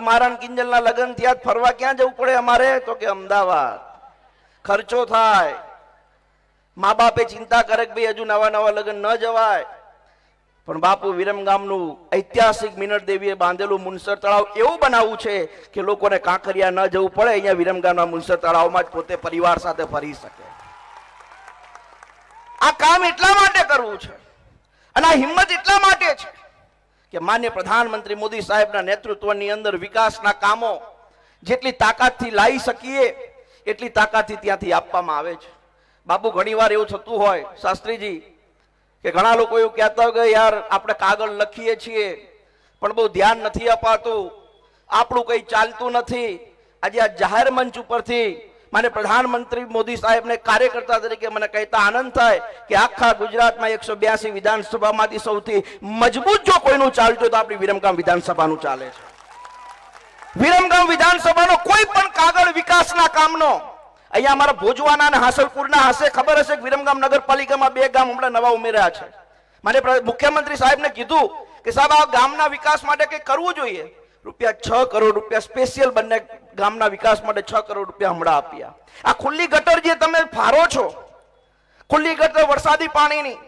મારણ કિંજલના લગ્ન થયા, ફરવા ક્યાં જવું પડે અમારે? તો કે અમદાવાદ. ખર્ચો થાય, મા બાપે ચિંતા કરે કે ભાઈ હજુ નવા લગ્ન ન જવાય. પણ બાપુ વિરમગામનું ઐતિહાસિક મિનટ દેવીએ બાંધેલું મુનસર તળાવ એવું બનાવવું છે કે લોકોને કાંકરિયા ન જવું પડે, અહીંયા વિરમગામના મુનસર તળાવમાં જ પોતે પરિવાર સાથે ફરી શકે. આ કામ એટલા માટે કરવું છે અને આ હિંમત એટલા માટે છે કે માન્ય પ્રધાનમંત્રી મોદી સાહેબના નેતૃત્વની અંદર વિકાસના કામો જેટલી તાકાતથી લાવી શકીએ એટલી તાકાતથી ત્યાંથી આપવામાં આવે છે. બાપુ, ઘણીવાર એવું થતું હોય શાસ્ત્રીજી કે ઘણા લોકો એવું કહેતા હોય કે યાર આપણે કાગળ લખીએ છીએ પણ બહુ ધ્યાન નથી અપાતું, આપણું કંઈ ચાલતું નથી. આજે આ જાહેર મંચ ઉપરથી માને પ્રધાનમંત્રી મોદી સાહેબને કાર્યકર્તા તરીકે મને કહેતા આનંદ થાય કે આખા ગુજરાતમાં 182 વિધાનસભામાંથી સૌથી મજબૂત જો કોઈનું ચાલતું તો આપણી વિરમગામ વિધાનસભાનું ચાલે છે. વિરમગામ વિધાનસભાનો કોઈ પણ કાગળ વિકાસના કામનો અહીંયા અમારા ભોજવાના અને હાસલપુરના હશે. ખબર હશે કે વિરમગામ નગરપાલિકામાં 2 ગામ હમણાં નવા ઉમેર્યા છે. મારે મુખ્યમંત્રી સાહેબને કીધું કે સાહેબ આ ગામના વિકાસ માટે કંઈક કરવું જોઈએ. ₹6 કરોડ સ્પેશિયલ બંને ગામના વિકાસ માટે ₹6 કરોડ હમણાં આપ્યા. આ ખુલ્લી ગટર જે તમે ફારો છો, ખુલ્લી ગટર વરસાદી પાણીની,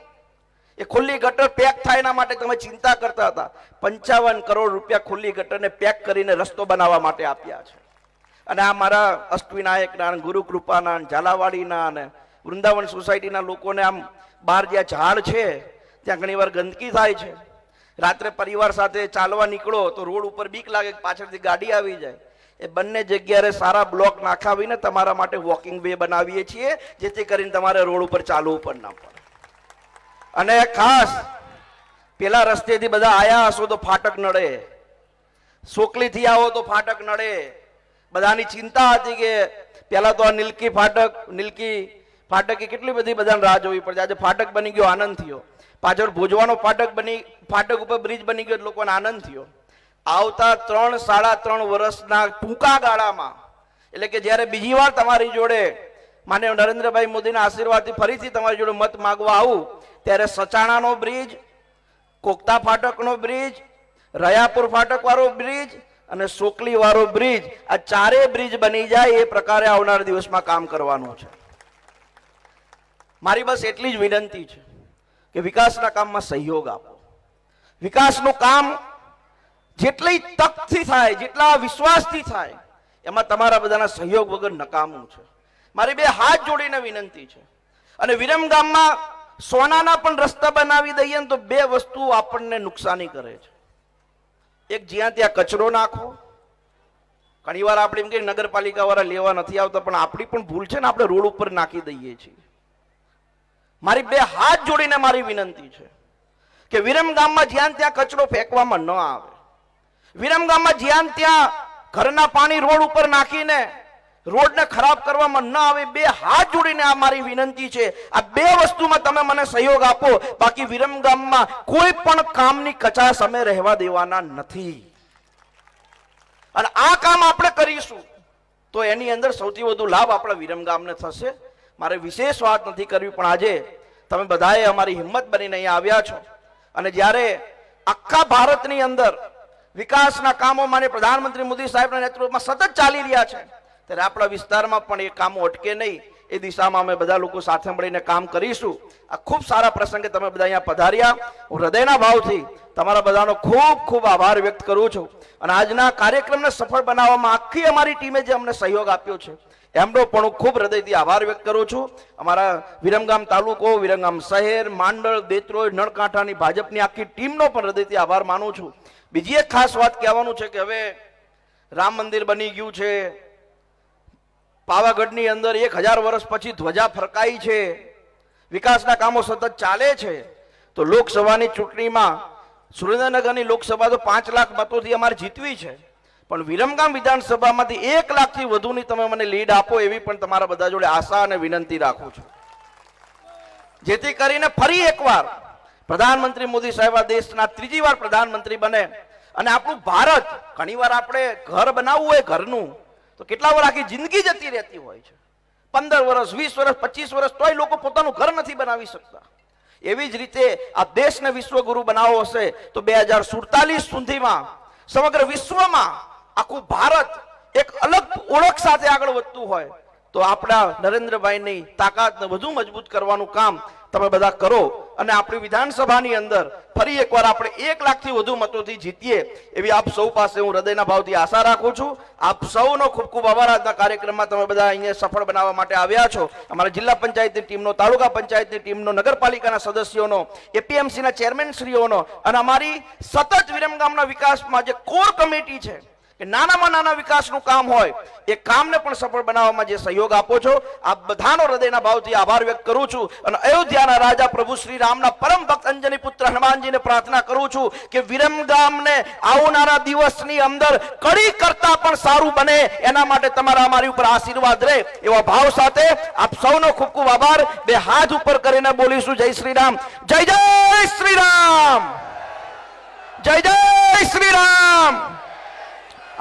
એ ખુલ્લી ગટર પેક થાય એના માટે તમે ચિંતા કરતા હતા. ₹55 કરોડ ખુલ્લી ગટરને પેક કરીને રસ્તો બનાવવા માટે આપ્યા છે. અને આ મારા અષ્ટવિનાયકના, ગુરુકૃપાના, ઝાલાવાડીના અને વૃંદાવન સોસાયટીના લોકોને આમ બહાર જ્યાં ઝાડ છે ત્યાં ઘણીવાર ગંદકી થાય છે. રાત્રે પરિવાર સાથે ચાલવા નીકળો તો રોડ ઉપર બીક લાગે કે પાછળથી ગાડી આવી જાય. એ બંને જગ્યાએ સારા બ્લોક નાખાવીને તમારા માટે વોકિંગ વે બનાવીએ છીએ જેથી કરીને તમારે રોડ ઉપર ચાલવું પણ ના પડે. અને ખાસ પેલા રસ્તેથી બધા આયા હશો તો ફાટક નડે, સોકલીથી આવો તો ફાટક નડે. બધાની ચિંતા હતી કે પેલા તો આ નીલકી ફાટક કેટલી બધી બધાને રાહ જોવી પડે. આજે ફાટક બની ગયો, આનંદ થયો. પાછળ ભોજવાનો ફાટક ઉપર બ્રિજ બની ગયો, લોકોને આનંદ થયો. આવતા 3-3.5 વર્ષના ટૂંકા ગાળામાં, એટલે કે જ્યારે બીજી વાર તમારી જોડે માનનીય નરેન્દ્રભાઈ મોદીના આશીર્વાદથી ફરીથી તમારી જોડે મત માંગવા આવું ત્યારે સચાણાનો બ્રિજ, કોકતા ફાટકનો બ્રિજ, રયાપુર ફાટક વાળો બ્રિજ અને સોકલી વાળો બ્રિજ, આ 4 બ્રિજ બની જાય એ પ્રકારે આવનારા દિવસમાં કામ કરવાનું છે. મારી બસ એટલી જ વિનંતી છે કે વિકાસના કામમાં સહયોગ આપો. વિકાસનું કામ જેટલી તકથી થાય, જેટલા વિશ્વાસથી થાય, એમાં તમારા બધાના સહયોગ વગર નકામું છે. મારી 2 હાથ જોડીને વિનંતી છે. અને વિરમગામમાં સોનાના પણ રસ્તા બનાવી દઈએ ને તો 2 વસ્તુ આપણને નુકસાની કરે છે. એક, જ્યાં ત્યાં કચરો નાખો. ઘણી વાર આપણે એમ કે નગરપાલિકા વાળા લેવા નથી આવતા, પણ આપણી પણ ભૂલ છે ને, આપણે રોડ ઉપર નાખી દઈએ છીએ. મારી 2 હાથ જોડીને મારી વિનંતી છે કે વિરમગામમાં જ્યાં ત્યાં કચરો ફેંકવામાં ન આવે. વિરમગામમાં જ્યાં ત્યાં ઘરના પાણી રોડ ઉપર નાખીને રોડને ખરાબ કરવામાં ન આવે. 2 હાથ જોડીને આ મારી વિનંતી છે. આ 2 વસ્તુમાં તમે મને સહયોગ આપો. બાકી વિરમગામમાં કોઈ પણ કામની કચાશ અમે રહેવા દેવાના નથી. અને આ કામ આપણે કરીશું તો એની અંદર સૌથી વધુ લાભ આપણા વિરમગામને થશે. મારે વિશેષ વાત નથી કરવી, પણ આજે તમે બધાએ અમારી હિંમત બનીને અહીંયા આવ્યા છો. અને જ્યારે આખા ભારતની અંદર વિકાસના કામો માન્ય પ્રધાનમંત્રી મોદી સાહેબના નેતૃત્વમાં સતત ચાલી રહ્યા છે, ત્યારે આપણા વિસ્તારમાં પણ એ કામો અટકે નહીં, એ દિશામાં અમે બધા લોકો સાથે મળીને કામ કરીશું. આ ખૂબ સારા પ્રસંગે તમે બધા અહીંયા પધાર્યા. હું હૃદયના ભાવથી તમારા બધાનો ખૂબ ખૂબ આભાર વ્યક્ત કરું છું. અને આજના કાર્યક્રમને સફળ બનાવવામાં આખી અમારી ટીમે જે અમને સહયોગ આપ્યો છે એમનો પણ હું ખૂબ હૃદયથી આભાર વ્યક્ત કરું છું. અમારા વિરમગામ તાલુકો, વિરમગામ શહેર, માંડળ, દેત્રોય, નળકાંઠાની ભાજપની આખી ટીમનો પણ હૃદયથી આભાર માનું છું. બીજી એક ખાસ વાત કહેવાનું છે કે હવે રામ મંદિર બની ગયું છે. પાવાગઢની અંદર 1000 વર્ષ પછી ધ્વજા ફરકાઈ છે. વિકાસના કામો સતત ચાલે છે. તો લોકસભાની ચૂંટણીમાં સુરેન્દ્રનગરની લોકસભા તો 5 લાખ મતોથી અમારે જીતવી છે, પણ વિરમગામ વિધાનસભામાંથી 1 લાખથી વધુની તમે મને લીડ આપો એવી પણ તમારા બધા જોડે આશા અને વિનંતી રાખું છું, જેથી કરીને ફરી એકવાર પ્રધાનમંત્રી મોદી સાહેબ આ દેશના 3જી વાર પ્રધાનમંત્રી બને અને આપણું ભારત, ઘણીવાર આપણે ઘર બનાવવું હોય ઘરનું તો કેટલા વાર આખી જિંદગી જતી રહેતી હોય છે, 15 વર્ષ, 20 વર્ષ, 25 વર્ષ, તોય લોકો પોતાનું ઘર નથી બનાવી શકતા. એવી જ રીતે આ દેશને વિશ્વગુરુ બનાવવો હશે તો 2047 સુધીમાં સમગ્ર વિશ્વમાં આખું ભારત એક અલગ ઓળખ સાથે આગળ વધતું હોય તો આપણા નરેન્દ્રભાઈની તાકાતને વધુ મજબૂત કરવાનું કામ તમે બધા કરો અને આપણી વિધાનસભાની અંદર ફરી એકવાર આપણે 1 લાખથી વધુ મતોથી જીતીએ એવી આપ સૌ પાસે હું હૃદયના ભાવથી આશા રાખું છું. આપ સૌનો ખૂબ ખૂબ આભાર. આજના કાર્યક્રમમાં તમે બધા અહીંયા સફળ બનાવવા માટે આવ્યા છો. અમારા જિલ્લા પંચાયતની ટીમનો, તાલુકા પંચાયતની ટીમનો, નગરપાલિકાના સદસ્યોનો, એપીએમસીના ચેરમેનશ્રીઓનો અને અમારી સતત વિરમગામના વિકાસમાં જે કોર કમિટી છે કે નાનામાં નાના વિકાસનું કામ હોય એ કામને પણ સફળ બનાવવામાં જે સહયોગ આપો છો, આપ બધાનો હૃદયના ભાવથી આભાર વ્યક્ત કરું છું અને અયોધ્યાના રાજા પ્રભુ શ્રી રામના પરમ ભક્ત અંજની પુત્ર હનુમાનજીને પ્રાર્થના કરું છું કે વિરમગામને આવનારા દિવસની અંદર કડી કરતા પણ સારું બને એના માટે તમારા અમારી ઉપર આશીર્વાદ રહે એવા ભાવ સાથે આપ સૌનો ખૂબ ખૂબ આભાર. 2 હાથ ઉપર કરીને બોલીશું જય શ્રી રામ, જય જય શ્રી રામ, જય જય શ્રી રામ.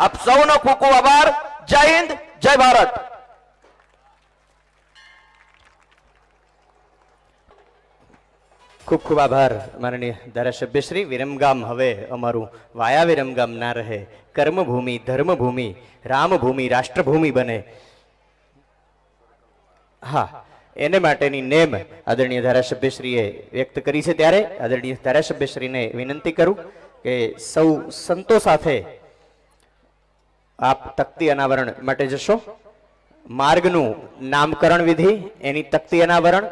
આપ સૌનો ખૂબ ખૂબ આભાર. જય હિન્દ, જય ભારત.
ખૂબ ખૂબ આભાર માનનીય ધારાસભ્ય શ્રી. વિરમગામ હવે અમારું વાયા વિરમગામ ના રહે, કર્મભૂમિ, ધર્મભૂમિ, રામભૂમિ, રાષ્ટ્રભૂમિ બને. હા, એને માટેની નેમ આદરણીય ધારાસભ્યશ્રીએ વ્યક્ત કરી છે. ત્યારે આદરણીય ધારાસભ્યશ્રીને વિનંતી કરું કે સૌ સંતો સાથે આપ તકતી અનાવરણ માટે જશો. માર્ગનું નામકરણ વિધિ, એની તકતી અનાવરણ,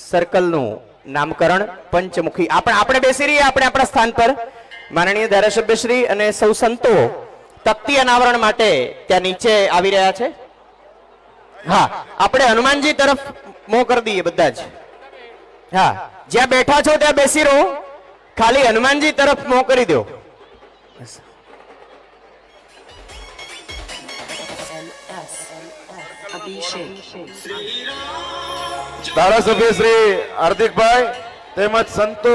સર્કલનું નામકરણ, પંચમુખી. આપણે બેસી રહીએ આપણે આપણા સ્થાન પર. માનનીય ધારાસભ્યશ્રી અને સૌ સંતો તકતી અનાવરણ માટે ત્યાં નીચે આવી રહ્યા છે. હા, આપણે હનુમાનજી તરફ મોં કરી દઈએ બધા જ. હા, જ્યાં બેઠા છો ત્યાં બેસી રહો, ખાલી હનુમાનજી તરફ મોં કરી દો.
ધારાસભ્ય શ્રી હાર્દિકભાઈ તેમજ સંતો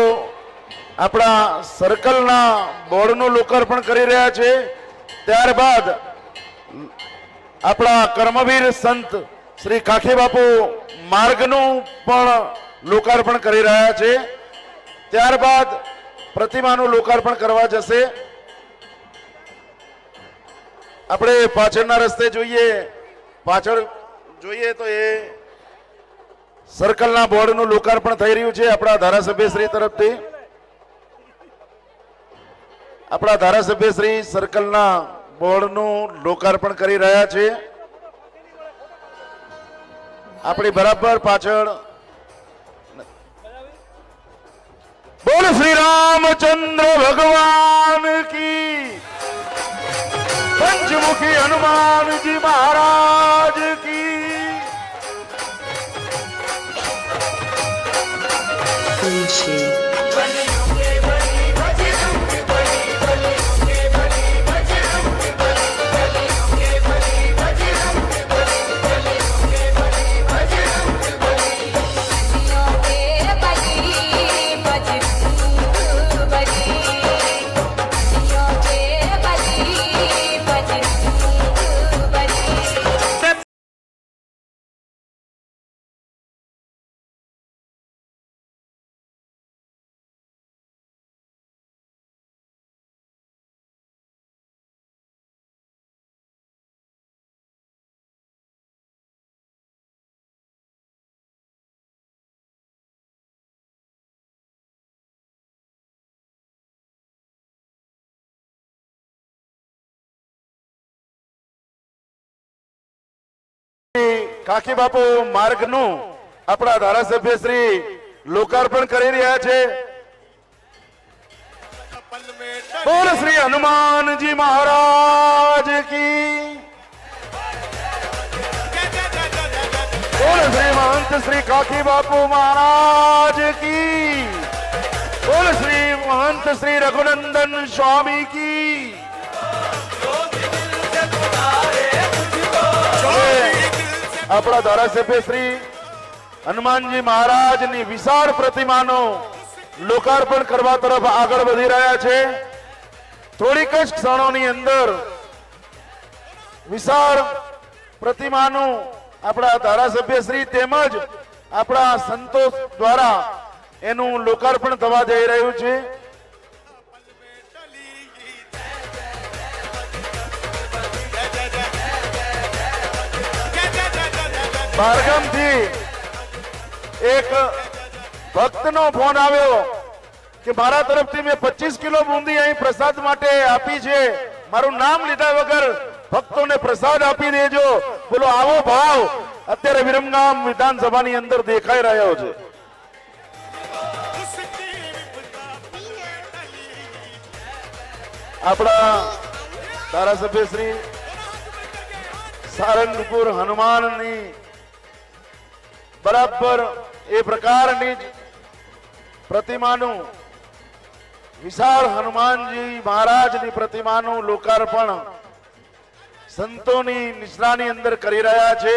આપણા સર્કલના બોર્ડનું લોકાર્પણ કરી રહ્યા છે. ત્યારબાદ આપણા કર્મવીર સંત શ્રી કાખી બાપુ માર્ગનું પણ લોકાર્પણ કરી રહ્યા છે. ત્યારબાદ પ્રતિમાનું લોકાર્પણ કરવા જશે. આપણે પાછળના રસ્તે જોઈએ, પાછળ જોઈએ તો એ સર્કલના બોર્ડનું લોકાર્પણ થઈ રહ્યું છે આપણા ધારાસભ્યશ્રી તરફથી. આપણા ધારાસભ્યશ્રી સર્કલના બોર્ડનું લોકાર્પણ કરી રહ્યા છે. આપણી બરાબર પાછળ બોલ શ્રી રામચંદ્ર ભગવાન કી, પંચમુખી હનુમાનજી મહારાજ કી. કાકી બાપુ માર્ગનું આપણા ધારાસભ્ય શ્રી લોકાર્પણ કરી રહ્યા છે. બોલ શ્રી હનુમાનજી મહારાજ કી, બોલ શ્રી મહંત શ્રી કાકી બાપુ મહારાજ કી, બોલ શ્રી મહંત શ્રી રઘુનંદન સ્વામી કી. આપણા ધારાસભ્ય શ્રી હનુમાનજી મહારાજની વિશાળ પ્રતિમાનો લોકાર્પણ કરવા તરફ આગળ વધી રહ્યા છે. થોડીક જ ક્ષણોની અંદર વિશાળ પ્રતિમાનું આપણા ધારાસભ્ય શ્રી તેમજ આપણા સંતો દ્વારા એનું લોકાર્પણ થવા જઈ રહ્યું છે. બહારગામથી એક ભક્તનો ફોન આવ્યો કે મારા તરફથી મેં 25 કિલો બુંદી અહીં પ્રસાદ માટે આપી છે, મારું નામ લીધા વગર ભક્તોને પ્રસાદ આપી દેજો. બોલો આવો ભાવ અત્યારે વિરમગામ વિધાનસભાની અંદર દેખાઈ રહ્યો છે. આપણા ધારાસભ્ય શ્રી સારંગપુર હનુમાનની બરાબર એ પ્રકારની જ પ્રતિમાનું વિશાળ હનુમાનજી મહારાજની પ્રતિમાનું લોકાર્પણ સંતોની નિશ્રાની અંદર કરી રહ્યા છે.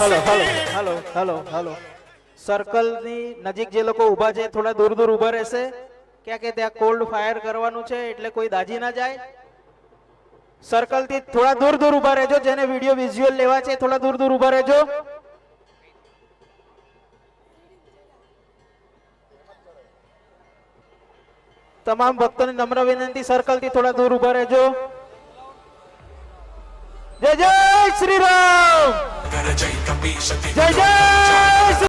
હાલો હાલો હાલો હાલો હાલો સર્કલની નજીક જે લોકો ઊભા છે થોડા દૂર દૂર ઊભા રહેશે. ક્યાં કે ત્યાં કોલ્ડ ફાયર કરવાનું છે એટલે કોઈ દાજી ના જાય. સર્કલ થી થોડા દૂર દૂર ઊભા રહેજો. જેને વિડીયો વિઝ્યુઅલ લેવા છે થોડા દૂર દૂર ઊભા રહેજો. તમામ ભક્તોને નમ્ર વિનંતી સર્કલ થી થોડા દૂર ઊભા રહેજો. જય જય શ્રી રામ. જય જય શ્રી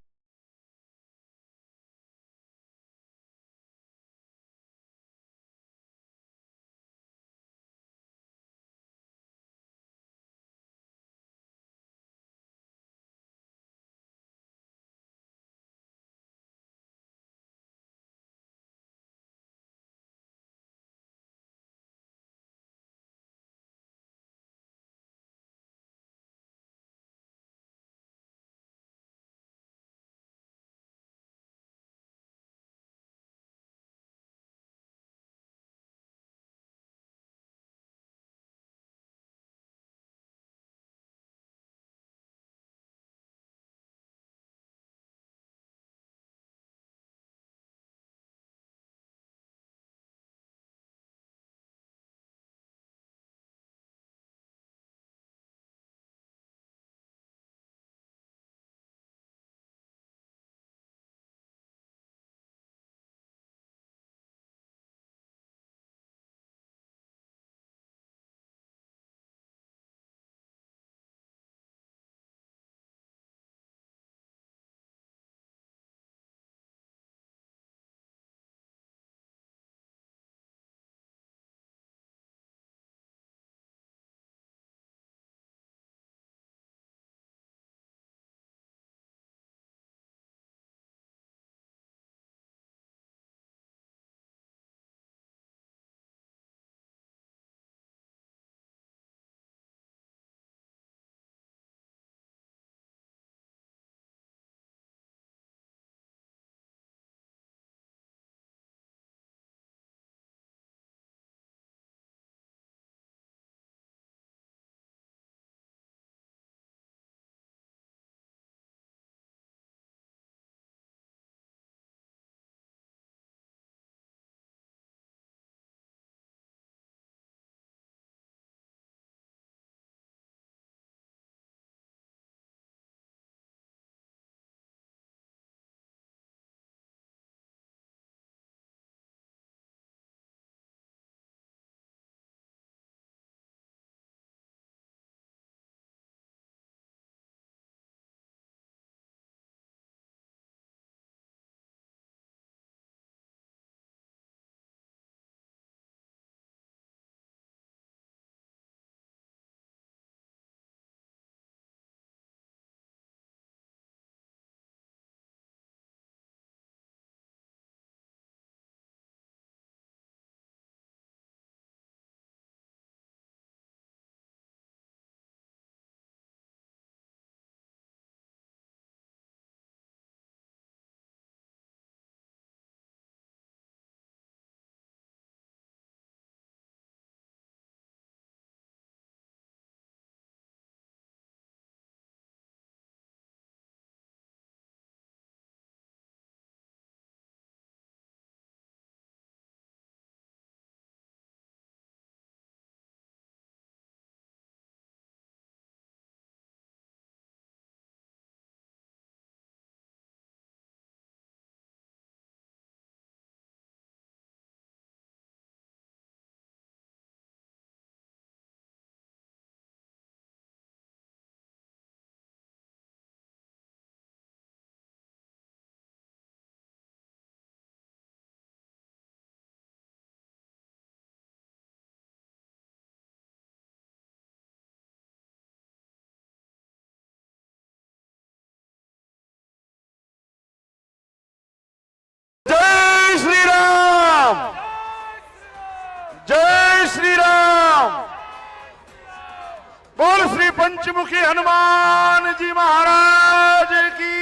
श्री राम। बोल श्री पंचमुखी हनुमान जी महाराज की।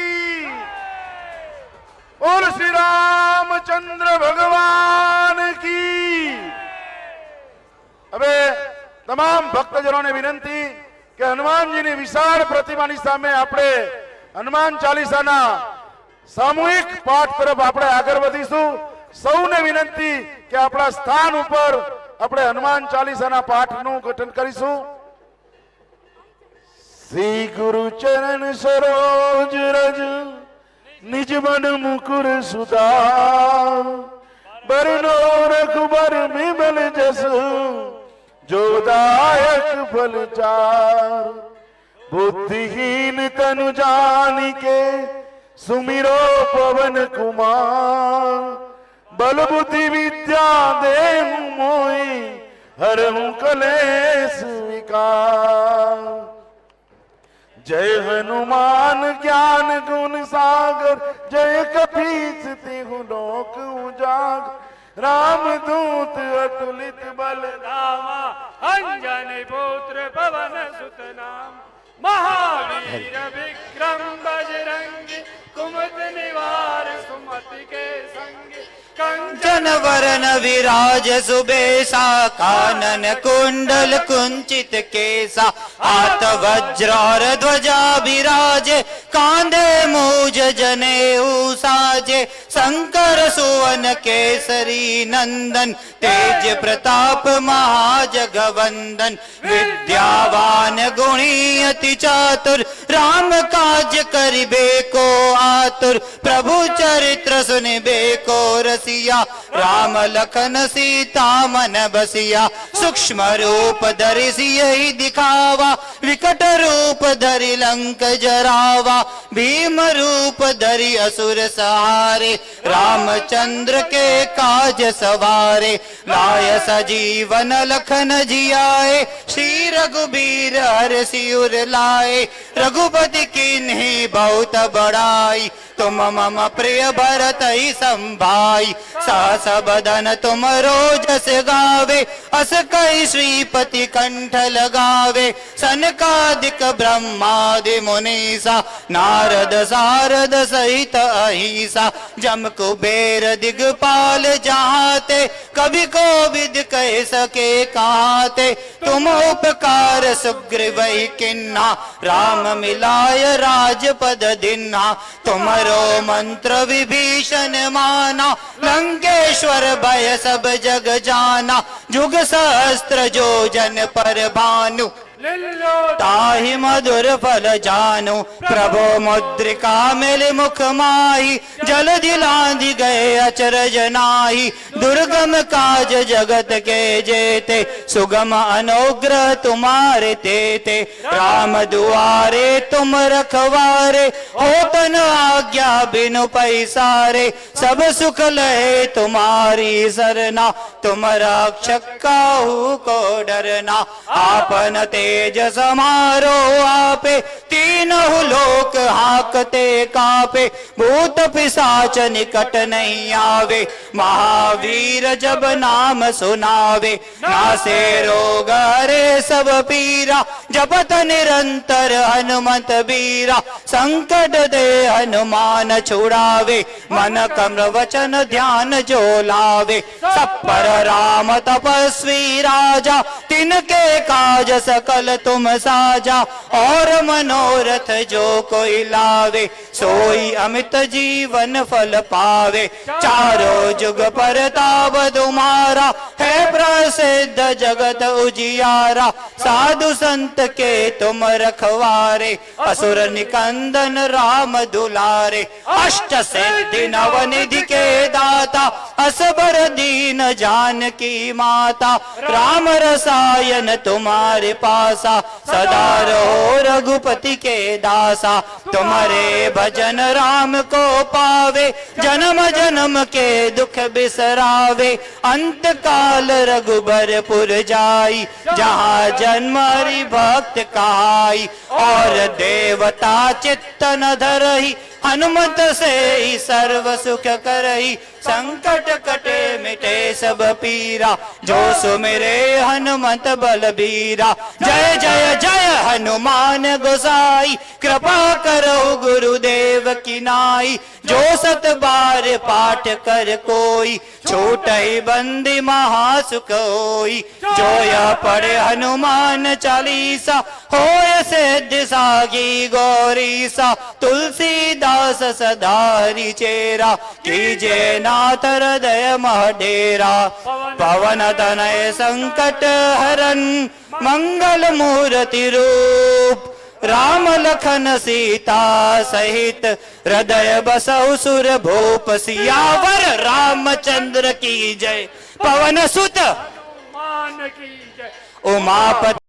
बोल श्री रामचंद्र भगवान की। હવે તમામ ભક્તજનોને વિનંતી કે હનુમાનજીની વિશાળ પ્રતિમાની સામે આપણે હનુમાન ચાલીસાના સામૂહિક પાઠ તરફ આપણે આગળ વધીશું। સૌને વિનંતી કે આપણા સ્થાન ઉપર આપણે હનુમાન ચાલીસાના પાઠનું ગઠન કરીશું। શ્રી ગુરુ ચરણ સરોજ રજ નિજ મન મુકુર સુધા બરનો રઘુબર વિમલ જસ જોદાયક ફલ ચાર। बुद्धिहीन तनु जानिके सुमिरो पवन कुमार बल बुद्धि विद्या देहु मोहि हरहु कलेश विकार। जय हनुमान ज्ञान गुण सागर जय कपीस तिहु लोक उजागर। राम दूत अतुलित बल धामा अंजन पुत्र पवन सुत नाम। महावीर विक्रम बजरंगी कुमति निवार सुमति के संगी।
कंचन वरण विराज सुबेसा कानन कुंडल कुंचित केसा। हाथ वज्र और ध्वजा विराजे कांधे मूज जनेऊ साजे। शंकर सुवन केसरी नंदन तेज प्रताप महाजगवंदन। विद्यावान गुणी अति चातुर राम काज करिबे को आतुर। प्रभु चरित्र सुनिबे को रसिया राम लखन सीता मन बसिया। सूक्ष्म रूप धरि सियहि दिखावा विकट रूप धरि लंक जरावा। भीम रूप धरि असुर सहारे रामचंद्र के काज सवारे। लाय सजीवन लखन जियाए श्री रघुबीर हरषि उर लाए। रघुपति कीन्ही बहुत बड़ाई तुम मम प्रिय भरत ही संभाई। सहस बदन तुम रोजस गावे अस कई श्रीपति कंठ लगावे। सनकादिक ब्रह्मादि मुनीसा नारद सारद सहित अहिसा। जम कुबेर दिगपाल जहाते कभी कोविद कह सके कहाते। तुम उपकार सुग्रीव किन्ना राम मिलाय राजपद दिन्ना। तुमरो मंत्र विभीषण माना लंकेश्वर भय सब जग जाना। जुग सहस्त्र जो जन पर भानु ताहि मधुर फल जानु। प्रभो मुद्रिका मिल मुख माही जल दिलांधि गए अचरज नाही। दुर्गम काज जगत के जेते सुगम अनुग्रह तुम्हारे तेते। राम दुआरे तुम रखवारे होतन आज्ञा बिनु पैसारे। सब सुख लहे तुम्हारी सरना तुम रक्षक काहू को डरना। आपन तेज समारो आपे तीनों लोक हाकते कापे। भूत पिशाच निकट नहीं आवे महावीर जब नाम सुनावे। नासे रोग हरे सब पीरा जपत निरंतर हनुमत बीरा। संकट दे हनुमान छुड़ावे मन कम्र वचन ध्यान जो लावे। सब पर राम तपस्वी राजा तिनके काज सकल तुम साजा। और मनोरथ जो कोई लावे सोई अमित जीवन फल पावे। चारों जुग परताप तुम्हारा है प्रसिद्ध जगत उजियारा। साधु संत के तुम रखवारे असुर निकंदन राम दुलारे। अष्ट सिद्धि नवनिधि के दाता असबर दीन जानकी माता। राम रसायन तुम्हारे पासा सदा रहो रघुपति के दासा। तुम्हारे भजन राम को पावे जन्म जन्म के दुख बिसरावे। अंत काल रघुबरपुर जाई जहाँ जन्म हरि भक्त कहाई। और देवता चित्त न धरहि हनुमत से ही सर्व सुख करई संकट कटे मिटे सब पीरा जो सुमिरे हनुमत बलबीरा जय जय जय हनुमान गोसाई कृपा करो गुरुदेव की नाई जो सत बार पाठ कर कोई छोटई बंदी महासुख होई जो यह पढ़े हनुमान चालीसा होय सिद्ध सागी गौरीसा तुलसीदास सदारी चेरा कीजे नाथ हृदय महडेरा पवन तनय संकट हरन मंगल मूर्ति रूप राम लखन सीता सहित हृदय बसौ सुर भूप सियावर रामचंद्र की जय पवन सुत
हनुमान की जय
उमापति